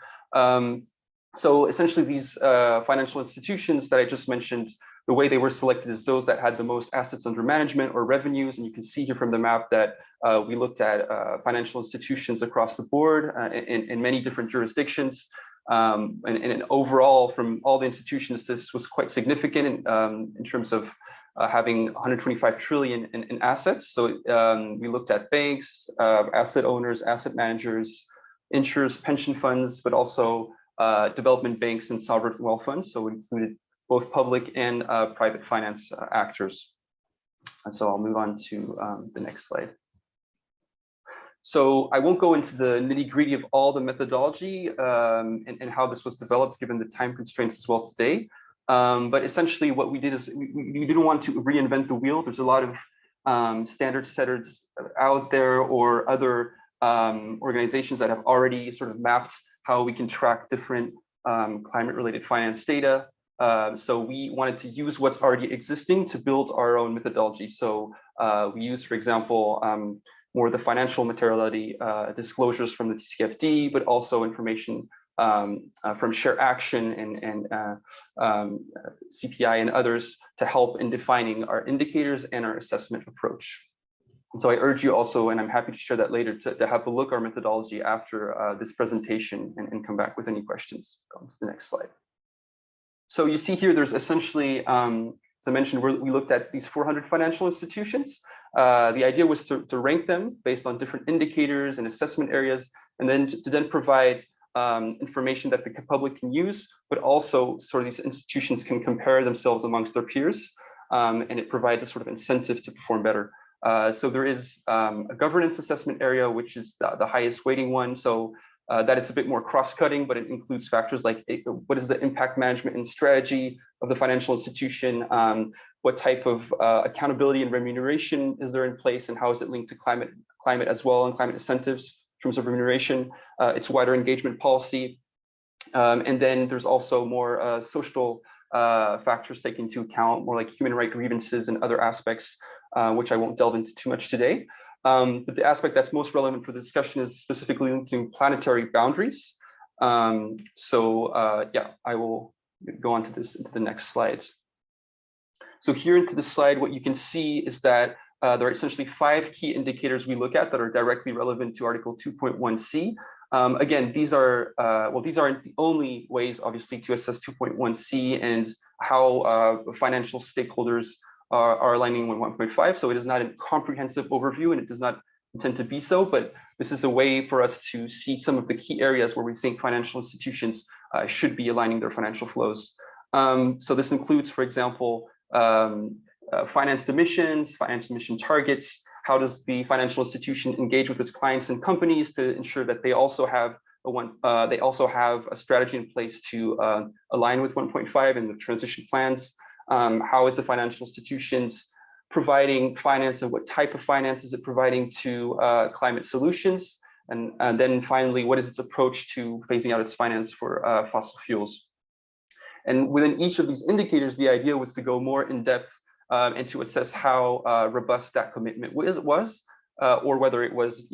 So essentially, these financial institutions that I just mentioned, the way they were selected is those that had the most assets under management or revenues, and you can see here from the map that We looked at financial institutions across the board in many different jurisdictions. And overall, from all the institutions, this was quite significant in terms of having 125 trillion in assets. So we looked at banks, asset owners, asset managers, insurers, pension funds, but also development banks and sovereign wealth funds. So we included both public and private finance actors. And so I'll move on to the next slide. So I won't go into the nitty-gritty of all the methodology and how this was developed, given the time constraints as well today. But essentially what we did is we didn't want to reinvent the wheel. There's a lot of standard setters out there or other organizations that have already sort of mapped how we can track different climate-related finance data. So we wanted to use what's already existing to build our own methodology. So we use, for example, more the financial materiality disclosures from the TCFD, but also information from Share Action and CPI and others to help in defining our indicators and our assessment approach. And so I urge you also, and I'm happy to share that later, to have a look at our methodology after this presentation and come back with any questions. Go on to the next slide. So you see here, there's essentially, as I mentioned, we looked at these 400 financial institutions. The idea was to rank them based on different indicators and assessment areas, and then to then provide information that the public can use, but also sort of these institutions can compare themselves amongst their peers, and it provides a sort of incentive to perform better. So there is a governance assessment area, which is the highest weighting one. So that is a bit more cross-cutting, but it includes factors like what is the impact management and strategy of the financial institution, what type of accountability and remuneration is there in place, and how is it linked to climate as well, and climate incentives in terms of remuneration, its wider engagement policy. And then there's also more social factors taken into account, more like human rights grievances and other aspects, which I won't delve into too much today. But the aspect that's most relevant for the discussion is specifically linked to planetary boundaries. Yeah, I will go on to into the next slide. So here into this slide, what you can see is that there are essentially 5 key indicators we look at that are directly relevant to Article 2.1c. Again, these are, well, these aren't the only ways, obviously, to assess 2.1c and how financial stakeholders are aligning with 1.5. So it is not a comprehensive overview, and it does not intend to be so, but this is a way for us to see some of the key areas where we think financial institutions should be aligning their financial flows. So this includes, for example, financed emissions, financed emission targets. How does the financial institution engage with its clients and companies to ensure that they also have a strategy in place to align with 1.5 and the transition plans? How is the financial institutions providing finance, and what type of finance is it providing to climate solutions? And then finally, what is its approach to phasing out its finance for fossil fuels? And within each of these indicators, the idea was to go more in depth and to assess how robust that commitment was, or whether it was,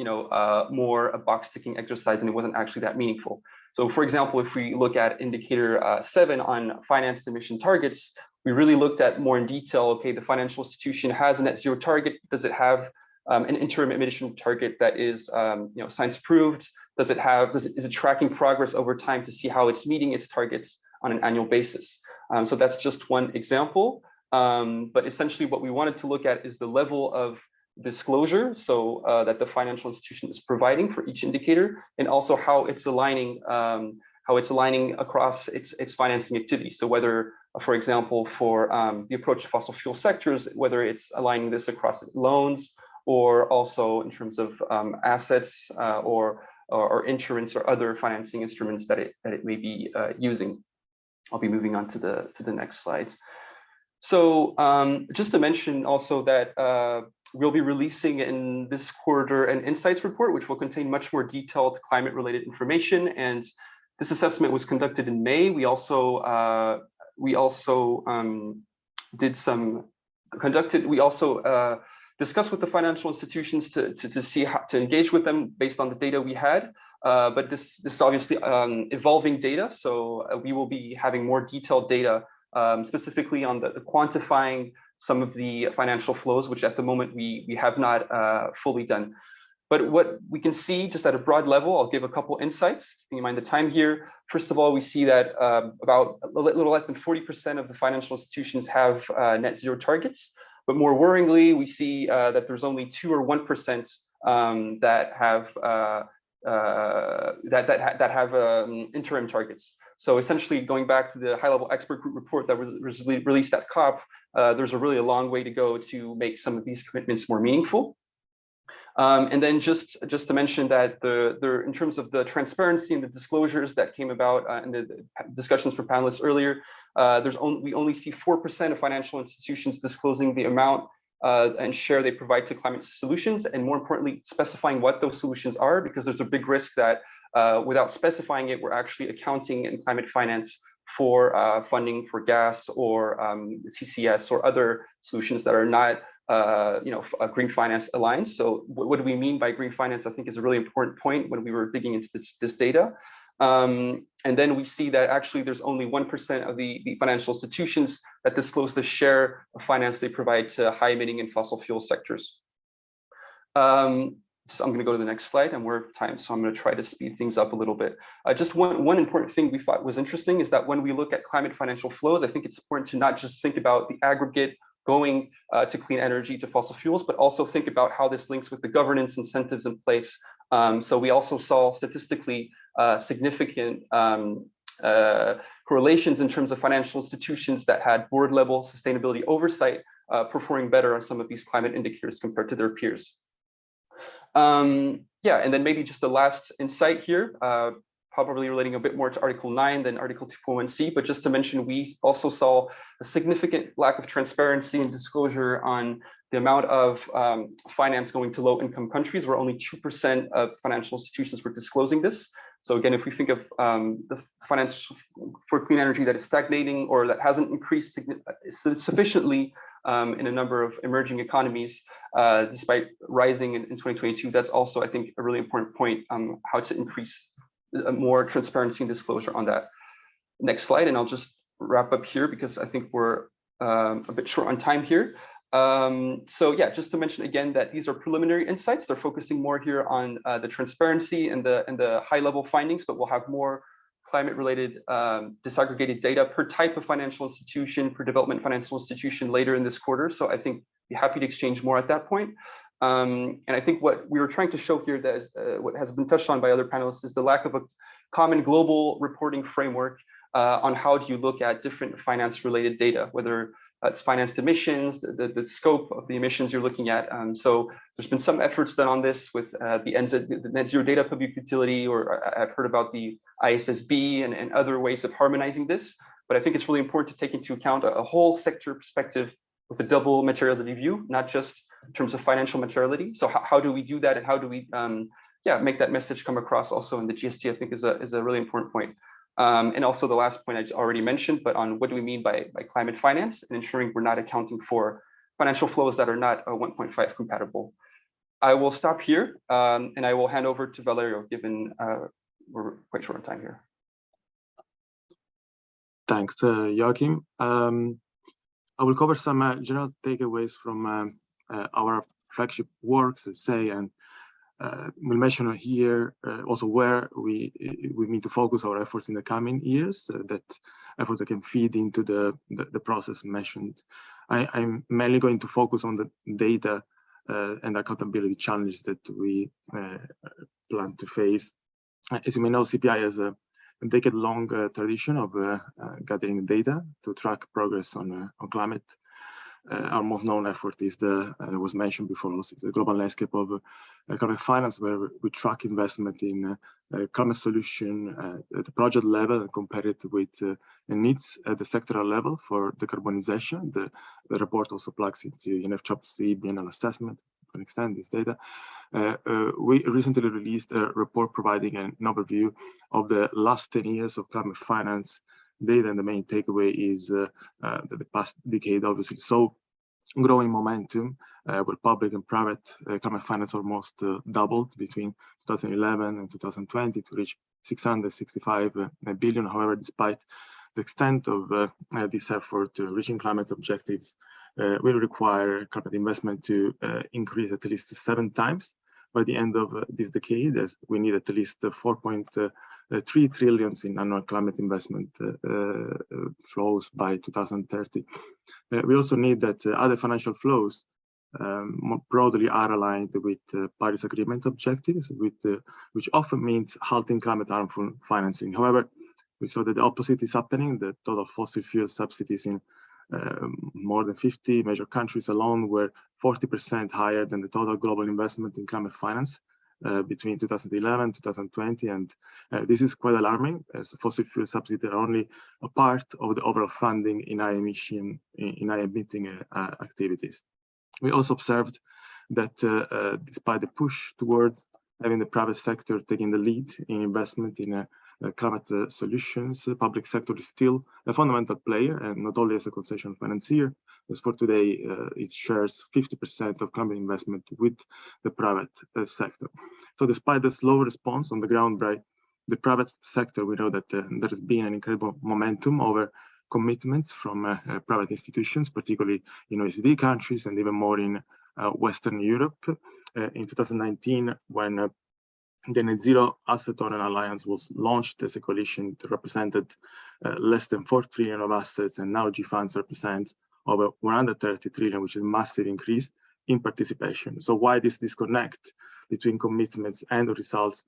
more a box ticking exercise and it wasn't actually that meaningful. So for example, if we look at indicator 7 on financed emission targets, we really looked at more in detail, okay, the financial institution has a net zero target. Does it have an interim emission target that is science approved? Is it tracking progress over time to see how it's meeting its targets on an annual basis? So that's just one example. But essentially what we wanted to look at is the level of disclosure, so that the financial institution is providing for each indicator, and also how it's aligning across its financing activity. So whether, for example, for the approach to fossil fuel sectors, whether it's aligning this across loans, or also in terms of assets or insurance or other financing instruments that it may be using. I'll be moving on to the next slide. So just to mention also that we'll be releasing in this quarter an insights report, which will contain much more detailed climate-related information. And this assessment was conducted in May. We also discussed with the financial institutions to see how to engage with them based on the data we had. But this is obviously evolving data, so we will be having more detailed data, specifically on the quantifying some of the financial flows, which at the moment we have not fully done. But what we can see just at a broad level, I'll give a couple insights, keeping in mind the time here. First of all, we see that about a little less than 40% of the financial institutions have net zero targets. But more worryingly, we see that there's only 2 or 1% that have interim targets. So essentially, going back to the high-level expert group report that was released at COP, there's really a long way to go to make some of these commitments more meaningful. And then just to mention that in terms of the transparency and the disclosures that came about in the discussions for panelists earlier, we only see 4% of financial institutions disclosing the amount and share they provide to climate solutions, and more importantly, specifying what those solutions are, because there's a big risk that without specifying it, we're actually accounting in climate finance for funding for gas or CCS or other solutions that are not green finance aligned. So what do we mean by green finance, I think, is a really important point when we were digging into this data. And then we see that actually there's only 1% of the financial institutions that disclose the share of finance they provide to high emitting and fossil fuel sectors. So I'm going to go to the next slide, and we're at time, so I'm going to try to speed things up a little bit. Just one important thing we thought was interesting is that when we look at climate financial flows, I think it's important to not just think about the aggregate going to clean energy, to fossil fuels, but also think about how this links with the governance incentives in place. So we also saw statistically significant correlations in terms of financial institutions that had board level sustainability oversight performing better on some of these climate indicators compared to their peers. Yeah, and then maybe just the last insight here, probably relating a bit more to Article 9 than Article 2.1c, but just to mention, we also saw a significant lack of transparency and disclosure on the amount of finance going to low-income countries, where only 2% of financial institutions were disclosing this. So again, if we think of the finance for clean energy that is stagnating or that hasn't increased sufficiently in a number of emerging economies, despite rising in 2022, that's also, I think, a really important point on how to increase more transparency and disclosure on that. Next slide, and I'll just wrap up here because I think we're a bit short on time here. So yeah, just to mention again that these are preliminary insights. They're focusing more here on the transparency and the high-level findings, but we'll have more climate-related disaggregated data per type of financial institution, per development financial institution later in this quarter. So I think be happy to exchange more at that point. And I think what we were trying to show here, that is what has been touched on by other panelists, is the lack of a common global reporting framework on how do you look at different finance-related data, whether it's financed emissions, the scope of the emissions you're looking at. So there's been some efforts done on this with the Net Zero Data Public Utility, or I've heard about the ISSB and other ways of harmonizing this. But I think it's really important to take into account a whole sector perspective with a double materiality view, not just in terms of financial materiality. So how do we do that, and how do we make that message come across also in the GST, I think is a really important point. And also the last point I already mentioned, but on what do we mean by climate finance, and ensuring we're not accounting for financial flows that are not 1.5 compatible. I will stop here, and I will hand over to Valerio, given we're quite short on time here. Thanks, Joachim. I will cover some general takeaways from our flagship works, let's say, and we'll mention here also where we need to focus our efforts in the coming years, that efforts that can feed into the process mentioned. I'm mainly going to focus on the data and accountability challenges that we plan to face. As you may know, CPI has a decade-long tradition of gathering data to track progress on climate. Our most known effort is was mentioned before, also, the global landscape of climate finance, where we track investment in climate solution at the project level and compare it with the needs at the sectoral level for decarbonization. The report also plugs into UNFCCC biennial assessment to extend this data. We recently released a report providing an overview of the last 10 years of climate finance data, and the main takeaway is that the past decade obviously saw growing momentum, where public and private climate finance almost doubled between 2011 and 2020 to reach 665 billion. However, despite the extent of this effort, reaching climate objectives will require climate investment to increase at least 7 times by the end of this decade, as we need at least 4.3 trillion in annual climate investment flows by 2030. We also need that other financial flows more broadly are aligned with Paris Agreement objectives, which often means halting climate harmful financing. However, we saw that the opposite is happening. The total fossil fuel subsidies in more than 50 major countries alone were 40% higher than the total global investment in climate finance between 2011 and 2020. And this is quite alarming, as fossil fuel subsidies are only a part of the overall funding in high emitting activities. We also observed that despite the push towards having the private sector taking the lead in investment in climate solutions, the public sector is still a fundamental player, and not only as a concession financier, as for today, it shares 50% of climate investment with the private sector. So despite the slow response on the ground by the private sector, we know that there has been an incredible momentum over commitments from private institutions, particularly in OECD countries and even more in Western Europe. In 2019, when the Net Zero Asset Owner Alliance was launched as a coalition, it represented less than 4 trillion of assets, and now G-Funds represents over 130 trillion, which is a massive increase in participation. So why this disconnect between commitments and the results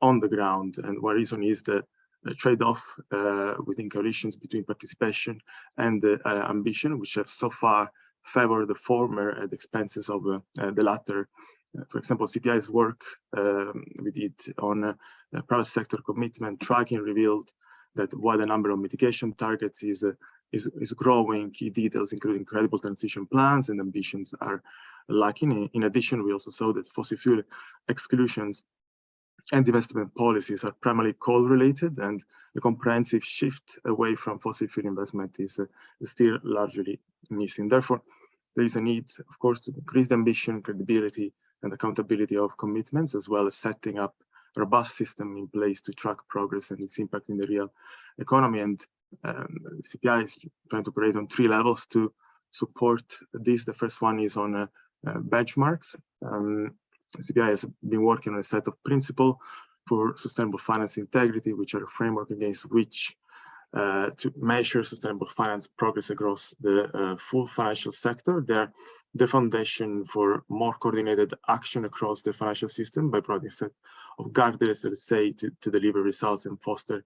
on the ground? And one reason is the trade-off within coalitions between participation and ambition, which have so far favored the former at the expenses of the latter. For example, CPI's work we did on private sector commitment tracking revealed that while the number of mitigation targets is growing, key details, including credible transition plans and ambitions, are lacking. In addition, we also saw that fossil fuel exclusions and investment policies are primarily coal-related, and the comprehensive shift away from fossil fuel investment is still largely missing. Therefore, there is a need, of course, to increase the ambition, credibility, and accountability of commitments, as well as setting up a robust system in place to track progress and its impact in the real economy. And CPI is trying to operate on 3 levels to support this. The first one is on benchmarks. CPI has been working on a set of principles for sustainable finance integrity, which are a framework against which to measure sustainable finance progress across the full financial sector. They're the foundation for more coordinated action across the financial system by providing a set of guardrails, let's say, to deliver results and foster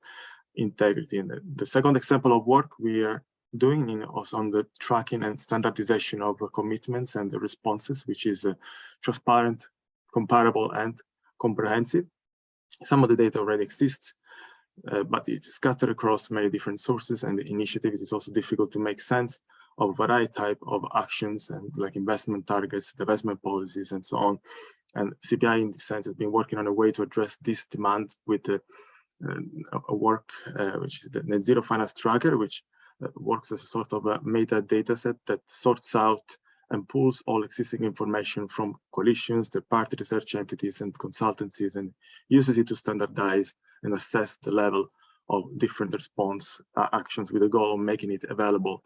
integrity. And the second example of work we are doing also on the tracking and standardization of commitments and the responses, which is transparent, comparable, and comprehensive. Some of the data already exists, but it's scattered across many different sources, and the initiative is also difficult to make sense of a variety type of actions, and like investment targets, divestment policies, and so on. And CPI, in this sense, has been working on a way to address this demand with a work which is the Net Zero Finance Tracker, which works as a sort of a meta data set that sorts out and pulls all existing information from coalitions, third-party research entities, and consultancies, and uses it to standardize and assess the level of different response actions, with the goal of making it available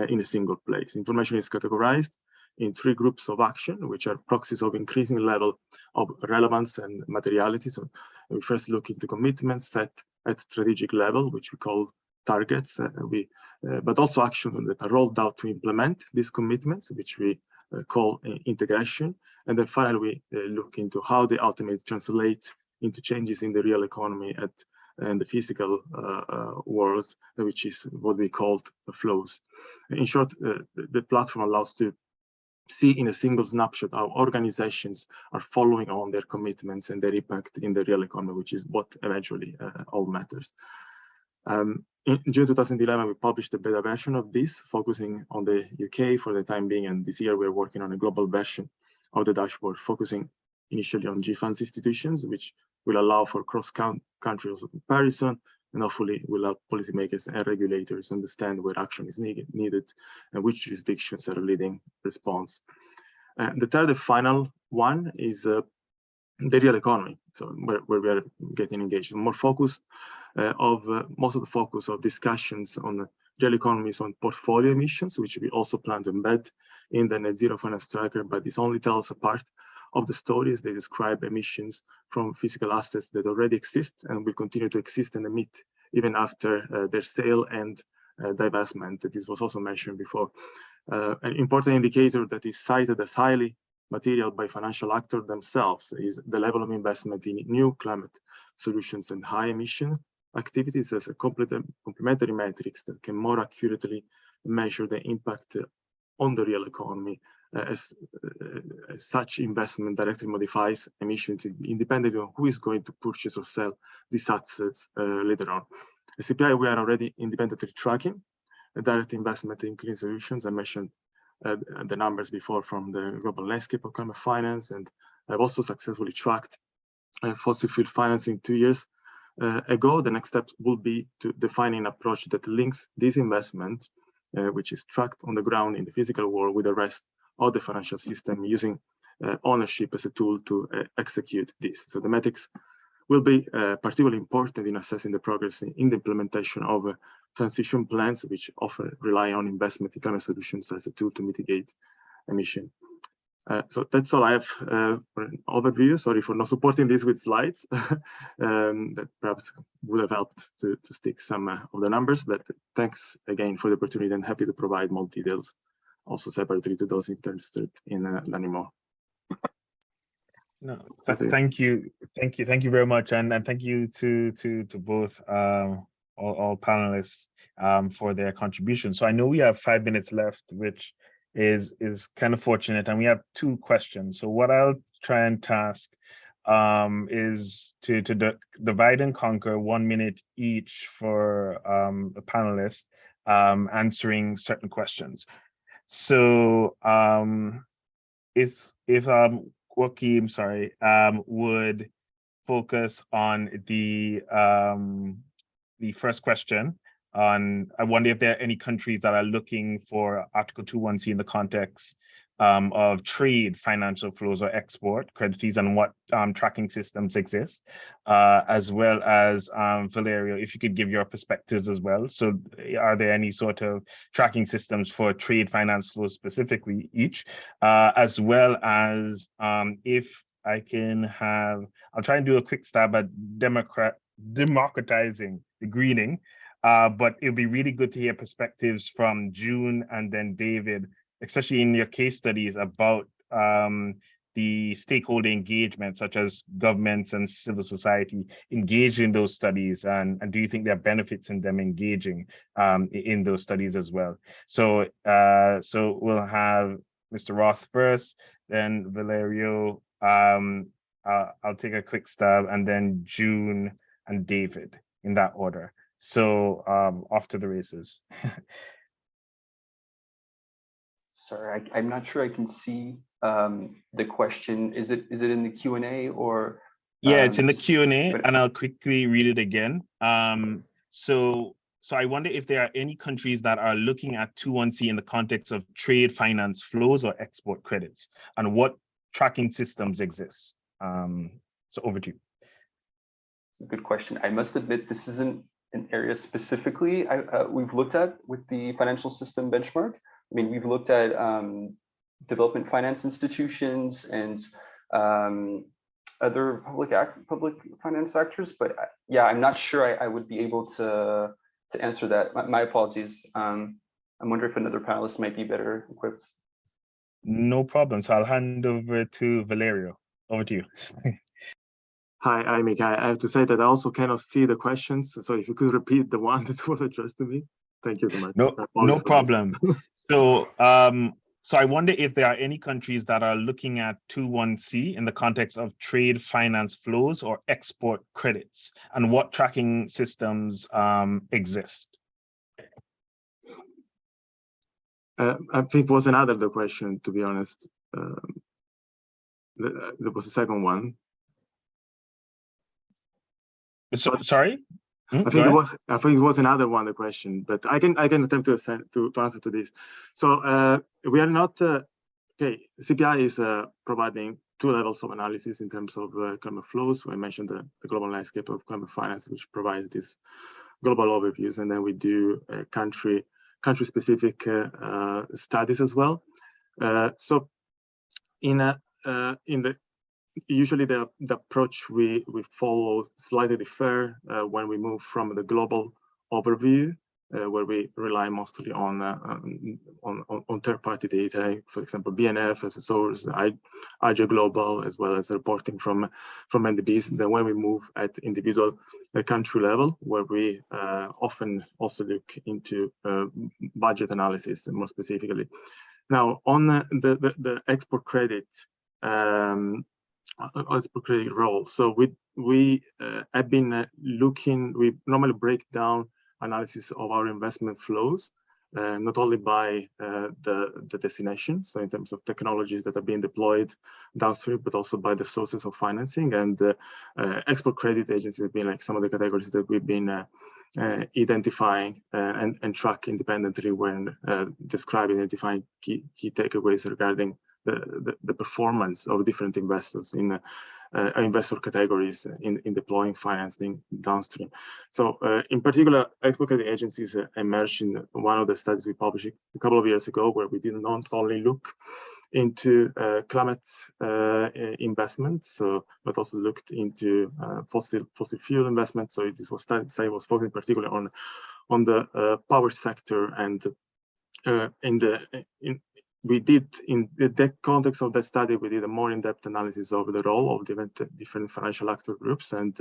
in a single place. Information is categorized in 3 groups of action, which are proxies of increasing level of relevance and materiality. So we first look into commitments set at strategic level, which we call targets, but also actions that are rolled out to implement these commitments, which we call integration. And then finally, we look into how they ultimately translate into changes in the real economy and the physical world, which is what we call flows. In short, the platform allows to see in a single snapshot how organizations are following on their commitments and their impact in the real economy, which is what eventually all matters. In June 2011, we published a beta version of this, focusing on the UK for the time being, and this year we're working on a global version of the dashboard, focusing initially on G-Funds institutions, which will allow for cross-country comparison, and hopefully will help policymakers and regulators understand where action is needed and which jurisdictions are leading response. The third and final one is the real economy, so where we are getting engaged. More focus most of the focus of discussions on real economies on portfolio emissions, which we also plan to embed in the net zero finance tracker, but this only tells a part of the stories. They describe emissions from physical assets that already exist and will continue to exist and emit even after their sale and divestment. This was also mentioned before. An important indicator that is cited as highly material by financial actors themselves is the level of investment in new climate solutions and high emission activities as a complementary metrics that can more accurately measure the impact on the real economy, as such investment directly modifies emissions independently of who is going to purchase or sell these assets later on. At CPI, we are already independently tracking direct investment in clean solutions. I mentioned the numbers before from the global landscape of climate finance, and I've also successfully tracked fossil fuel financing 2 years ago. The next step will be to define an approach that links this investment, which is tracked on the ground in the physical world, with the rest of the financial system, using ownership as a tool to execute this. So the metrics will be particularly important in assessing the progress in the implementation of transition plans, which often rely on investment in climate solutions as a tool to mitigate emission. So that's all I have for an overview. Sorry for not supporting this with slides. That perhaps would have helped to stick some of the numbers, but thanks again for the opportunity, and happy to provide more details also separately to those interested in learning more. No, thank you very much, and thank you to both all panelists for their contribution. So I know we have 5 minutes left, which is kind of fortunate, and we have 2 questions. So what I'll try and task is to divide and conquer 1 minute each for a panelist answering certain questions. So if Joachim, would focus on the first question on, I wonder if there are any countries that are looking for Article 2.1c in the context of trade, financial flows, or export credits, and what tracking systems exist, as well as Valerio, if you could give your perspectives as well. So are there any sort of tracking systems for trade finance flows specifically each, as well as if I can have, I'll try and do a quick stab at democratizing the greening, but it'll be really good to hear perspectives from June and then David, especially in your case studies about the stakeholder engagement, such as governments and civil society engaged in those studies, and do you think there are benefits in them engaging in those studies as well? So so we'll have Mr. Roth first, then Valerio, I'll take a quick stab, and then June and David in that order. So off to the races. Sorry, I'm not sure I can see the question. Is it in the Q&A or? Yeah, it's in the Q&A, and I'll quickly read it again. So I wonder if there are any countries that are looking at 2.1c in the context of trade finance flows or export credits, and what tracking systems exist. So over to you. Good question. I must admit, this isn't an area specifically we've looked at with the financial system benchmark. I mean, we've looked at development finance institutions and other public finance actors, but yeah, I'm not sure I would be able to answer that. My apologies. I'm wondering if another panelist might be better equipped. No problem. So I'll hand over to Valerio. Over to you. Hi, Mika. I have to say that I also cannot see the questions. So if you could repeat the one that was addressed to me. Thank you so much. No problem. So, so I wonder if there are any countries that are looking at 2.1c in the context of trade finance flows or export credits, and what tracking systems exist. I think was another the question, to be honest. There was a second one. So, sorry? I think it was another one, the question, but I can attempt to answer to this. So we are not okay. CPI is providing 2 levels of analysis in terms of climate flows. I mentioned the global landscape of climate finance, which provides this global overviews, and then we do country-specific studies as well. So usually the approach we follow slightly differ when we move from the global overview, where we rely mostly on third-party data, for example, BNF as a source, IG Global, as well as reporting from NDBs. Then when we move at individual country level, where we often also look into budget analysis more specifically. Now, on the export credit role, so we have been looking. We normally break down analysis of our investment flows, not only by the destination, so in terms of technologies that are being deployed downstream, but also by the sources of financing. And export credit agencies have been like some of the categories that we've been identifying and track independently when identifying key takeaways regarding the performance of different investors in investor categories in deploying financing downstream. So in particular, export credit agencies emerged in one of the studies we published a couple of years ago, where we did not only look into climate investment, but also looked into fossil fuel investment. So this was study was focusing particularly on the power sector, and we did, in the context of that study, we did a more in-depth analysis of the role of different financial actor groups, and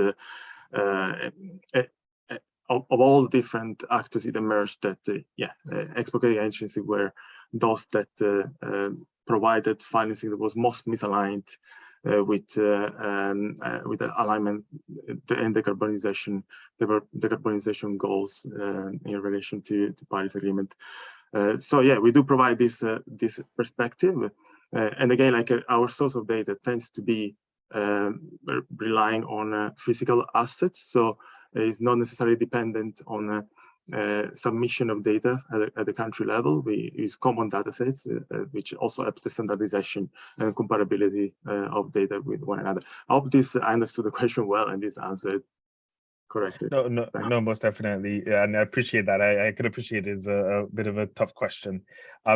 of all different actors, it emerged that export credit agencies were those that provided financing that was most misaligned with the alignment and decarbonization goals in relation to the Paris Agreement. So yeah, we do provide this perspective, and again, like our source of data tends to be relying on physical assets, so it's not necessarily dependent on submission of data at the country level. We use common data sets, which also helps the standardization and comparability of data with one another. I hope I understood the question well and this answered correctly. No, most definitely. Yeah, and I appreciate that. I could appreciate it's a bit of a tough question.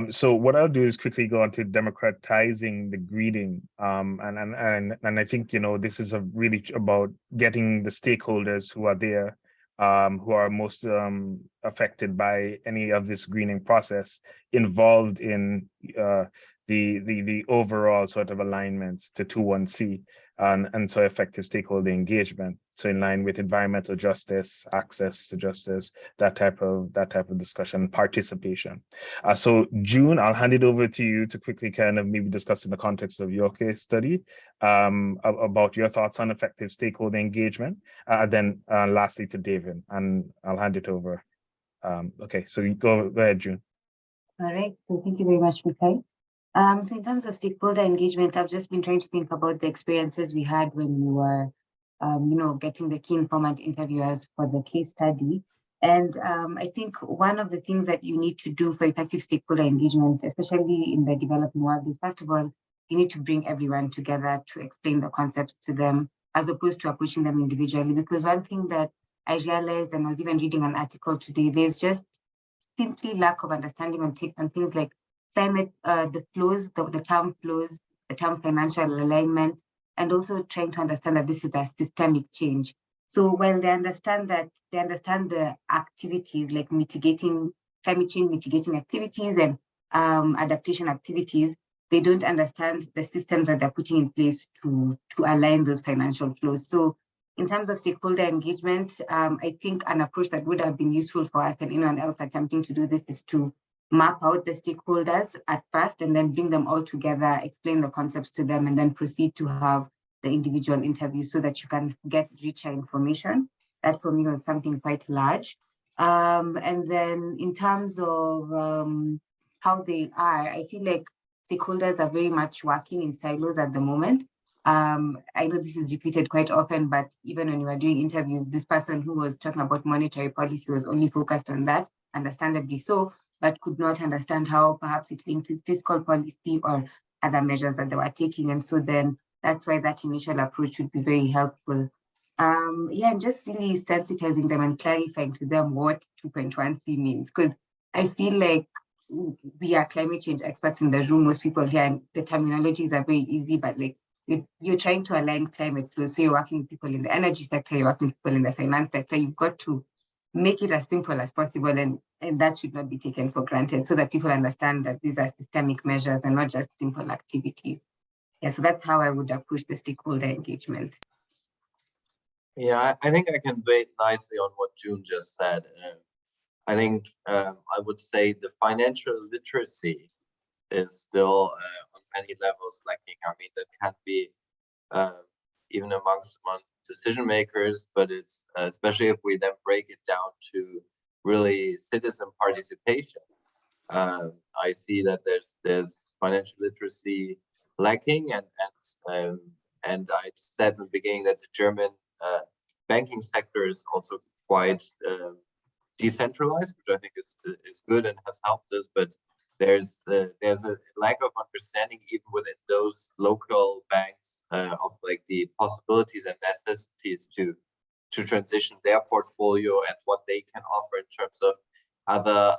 So what I'll do is quickly go on to democratizing the greeting. And I think, this is really about getting the stakeholders who are there, who are most affected by any of this greening process involved in the overall sort of alignments to 21C, and so effective stakeholder engagement. So in line with environmental justice, access to justice, that type of discussion, participation. So June, I'll hand it over to you to quickly kind of maybe discuss in the context of your case study about your thoughts on effective stakeholder engagement. Then lastly to David, and I'll hand it over. Okay, so you go ahead, June. All right, so thank you very much, Mikhail. So in terms of stakeholder engagement, I've just been trying to think about the experiences we had when we were, getting the key informant interviewers for the case study. And I think one of the things that you need to do for effective stakeholder engagement, especially in the developing world, is first of all, you need to bring everyone together to explain the concepts to them, as opposed to approaching them individually. Because one thing that I realized, and I was even reading an article today, there's just simply lack of understanding on things like climate, the flows, the term flows, the term financial alignment, and also trying to understand that this is a systemic change. So while they understand the activities like climate change mitigating activities and adaptation activities, they don't understand the systems that they're putting in place to align those financial flows. So in terms of stakeholder engagement, I think an approach that would have been useful for us and anyone else attempting to do this is to map out the stakeholders at first and then bring them all together, explain the concepts to them, and then proceed to have the individual interviews so that you can get richer information. That for me was something quite large. And then in terms of how they are, I feel like stakeholders are very much working in silos at the moment. I know this is repeated quite often, but even when we were doing interviews, this person who was talking about monetary policy was only focused on that, understandably so, but could not understand how perhaps it linked with fiscal policy or other measures that they were taking. And so then that's why that initial approach would be very helpful. Yeah, and just really sensitizing them and clarifying to them what 2.1C means, because I feel like we are climate change experts in the room, most people here, and the terminologies are very easy, but like you're trying to align climate flows. So you're working with people in the energy sector, you're working with people in the finance sector. You've got to make it as simple as possible, and that should not be taken for granted, so that people understand that these are systemic measures and not just simple activities. Yeah, so that's how I would approach the stakeholder engagement. Yeah, I think I can weigh nicely on what June just said. I think I would say the financial literacy is still on many levels lacking. I mean, that can be even among decision makers, but it's especially if we then break it down to really citizen participation. I see that there's financial literacy lacking, and I said in the beginning that the German banking sector is also quite decentralized, which I think is good and has helped us. But there's a lack of understanding even within those local banks of like the possibilities and necessities to transition their portfolio and what they can offer in terms of other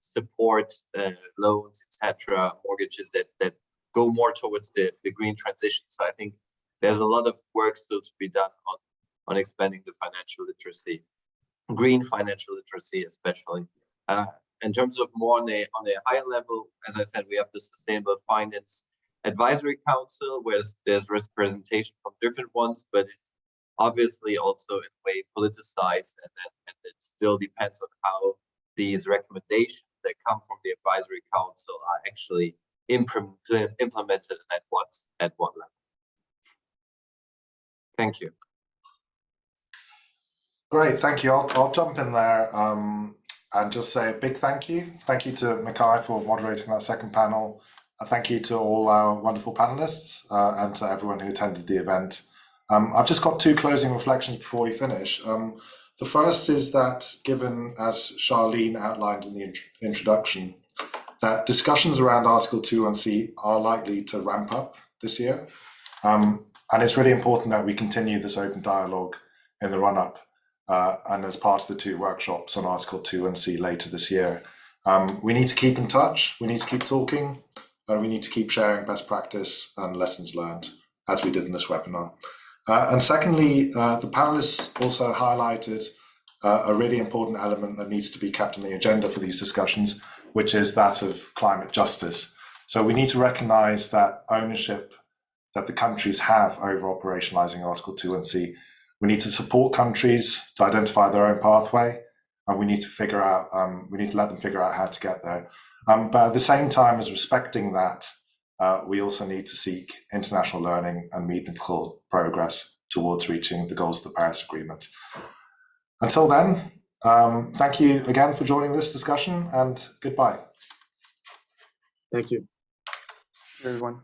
support, loans, etc., mortgages that go more towards the green transition. So I think there's a lot of work still to be done on expanding the financial literacy, green financial literacy especially. In terms of more on a higher level, as I said, we have the Sustainable Finance Advisory Council, where there's representation from different ones, but it's obviously also in a way politicized, and it still depends on how these recommendations that come from the advisory council are actually implemented and at what level. Thank you. Great, thank you. I'll jump in there and just say a big thank you. Thank you to Mikhail for moderating that second panel. Thank you to all our wonderful panelists and to everyone who attended the event. I've just got two closing reflections before we finish. The first is that, given, as Charlene outlined in the introduction, that discussions around Article 2(1)(c) are likely to ramp up this year. And it's really important that we continue this open dialogue in the run-up and as part of the two workshops on Article 2(1)(c) later this year. We need to keep in touch, we need to keep talking, and we need to keep sharing best practice and lessons learned, as we did in this webinar. And secondly, the panelists also highlighted a really important element that needs to be kept on the agenda for these discussions, which is that of climate justice. So we need to recognise that ownership that the countries have over operationalising Article 2(1)(c). We need to support countries to identify their own pathway, and we need to figure out, we need to let them figure out how to get there. But at the same time as respecting that, we also need to seek international learning and meaningful progress towards reaching the goals of the Paris Agreement. Until then, thank you again for joining this discussion, and goodbye. Thank you. Everyone.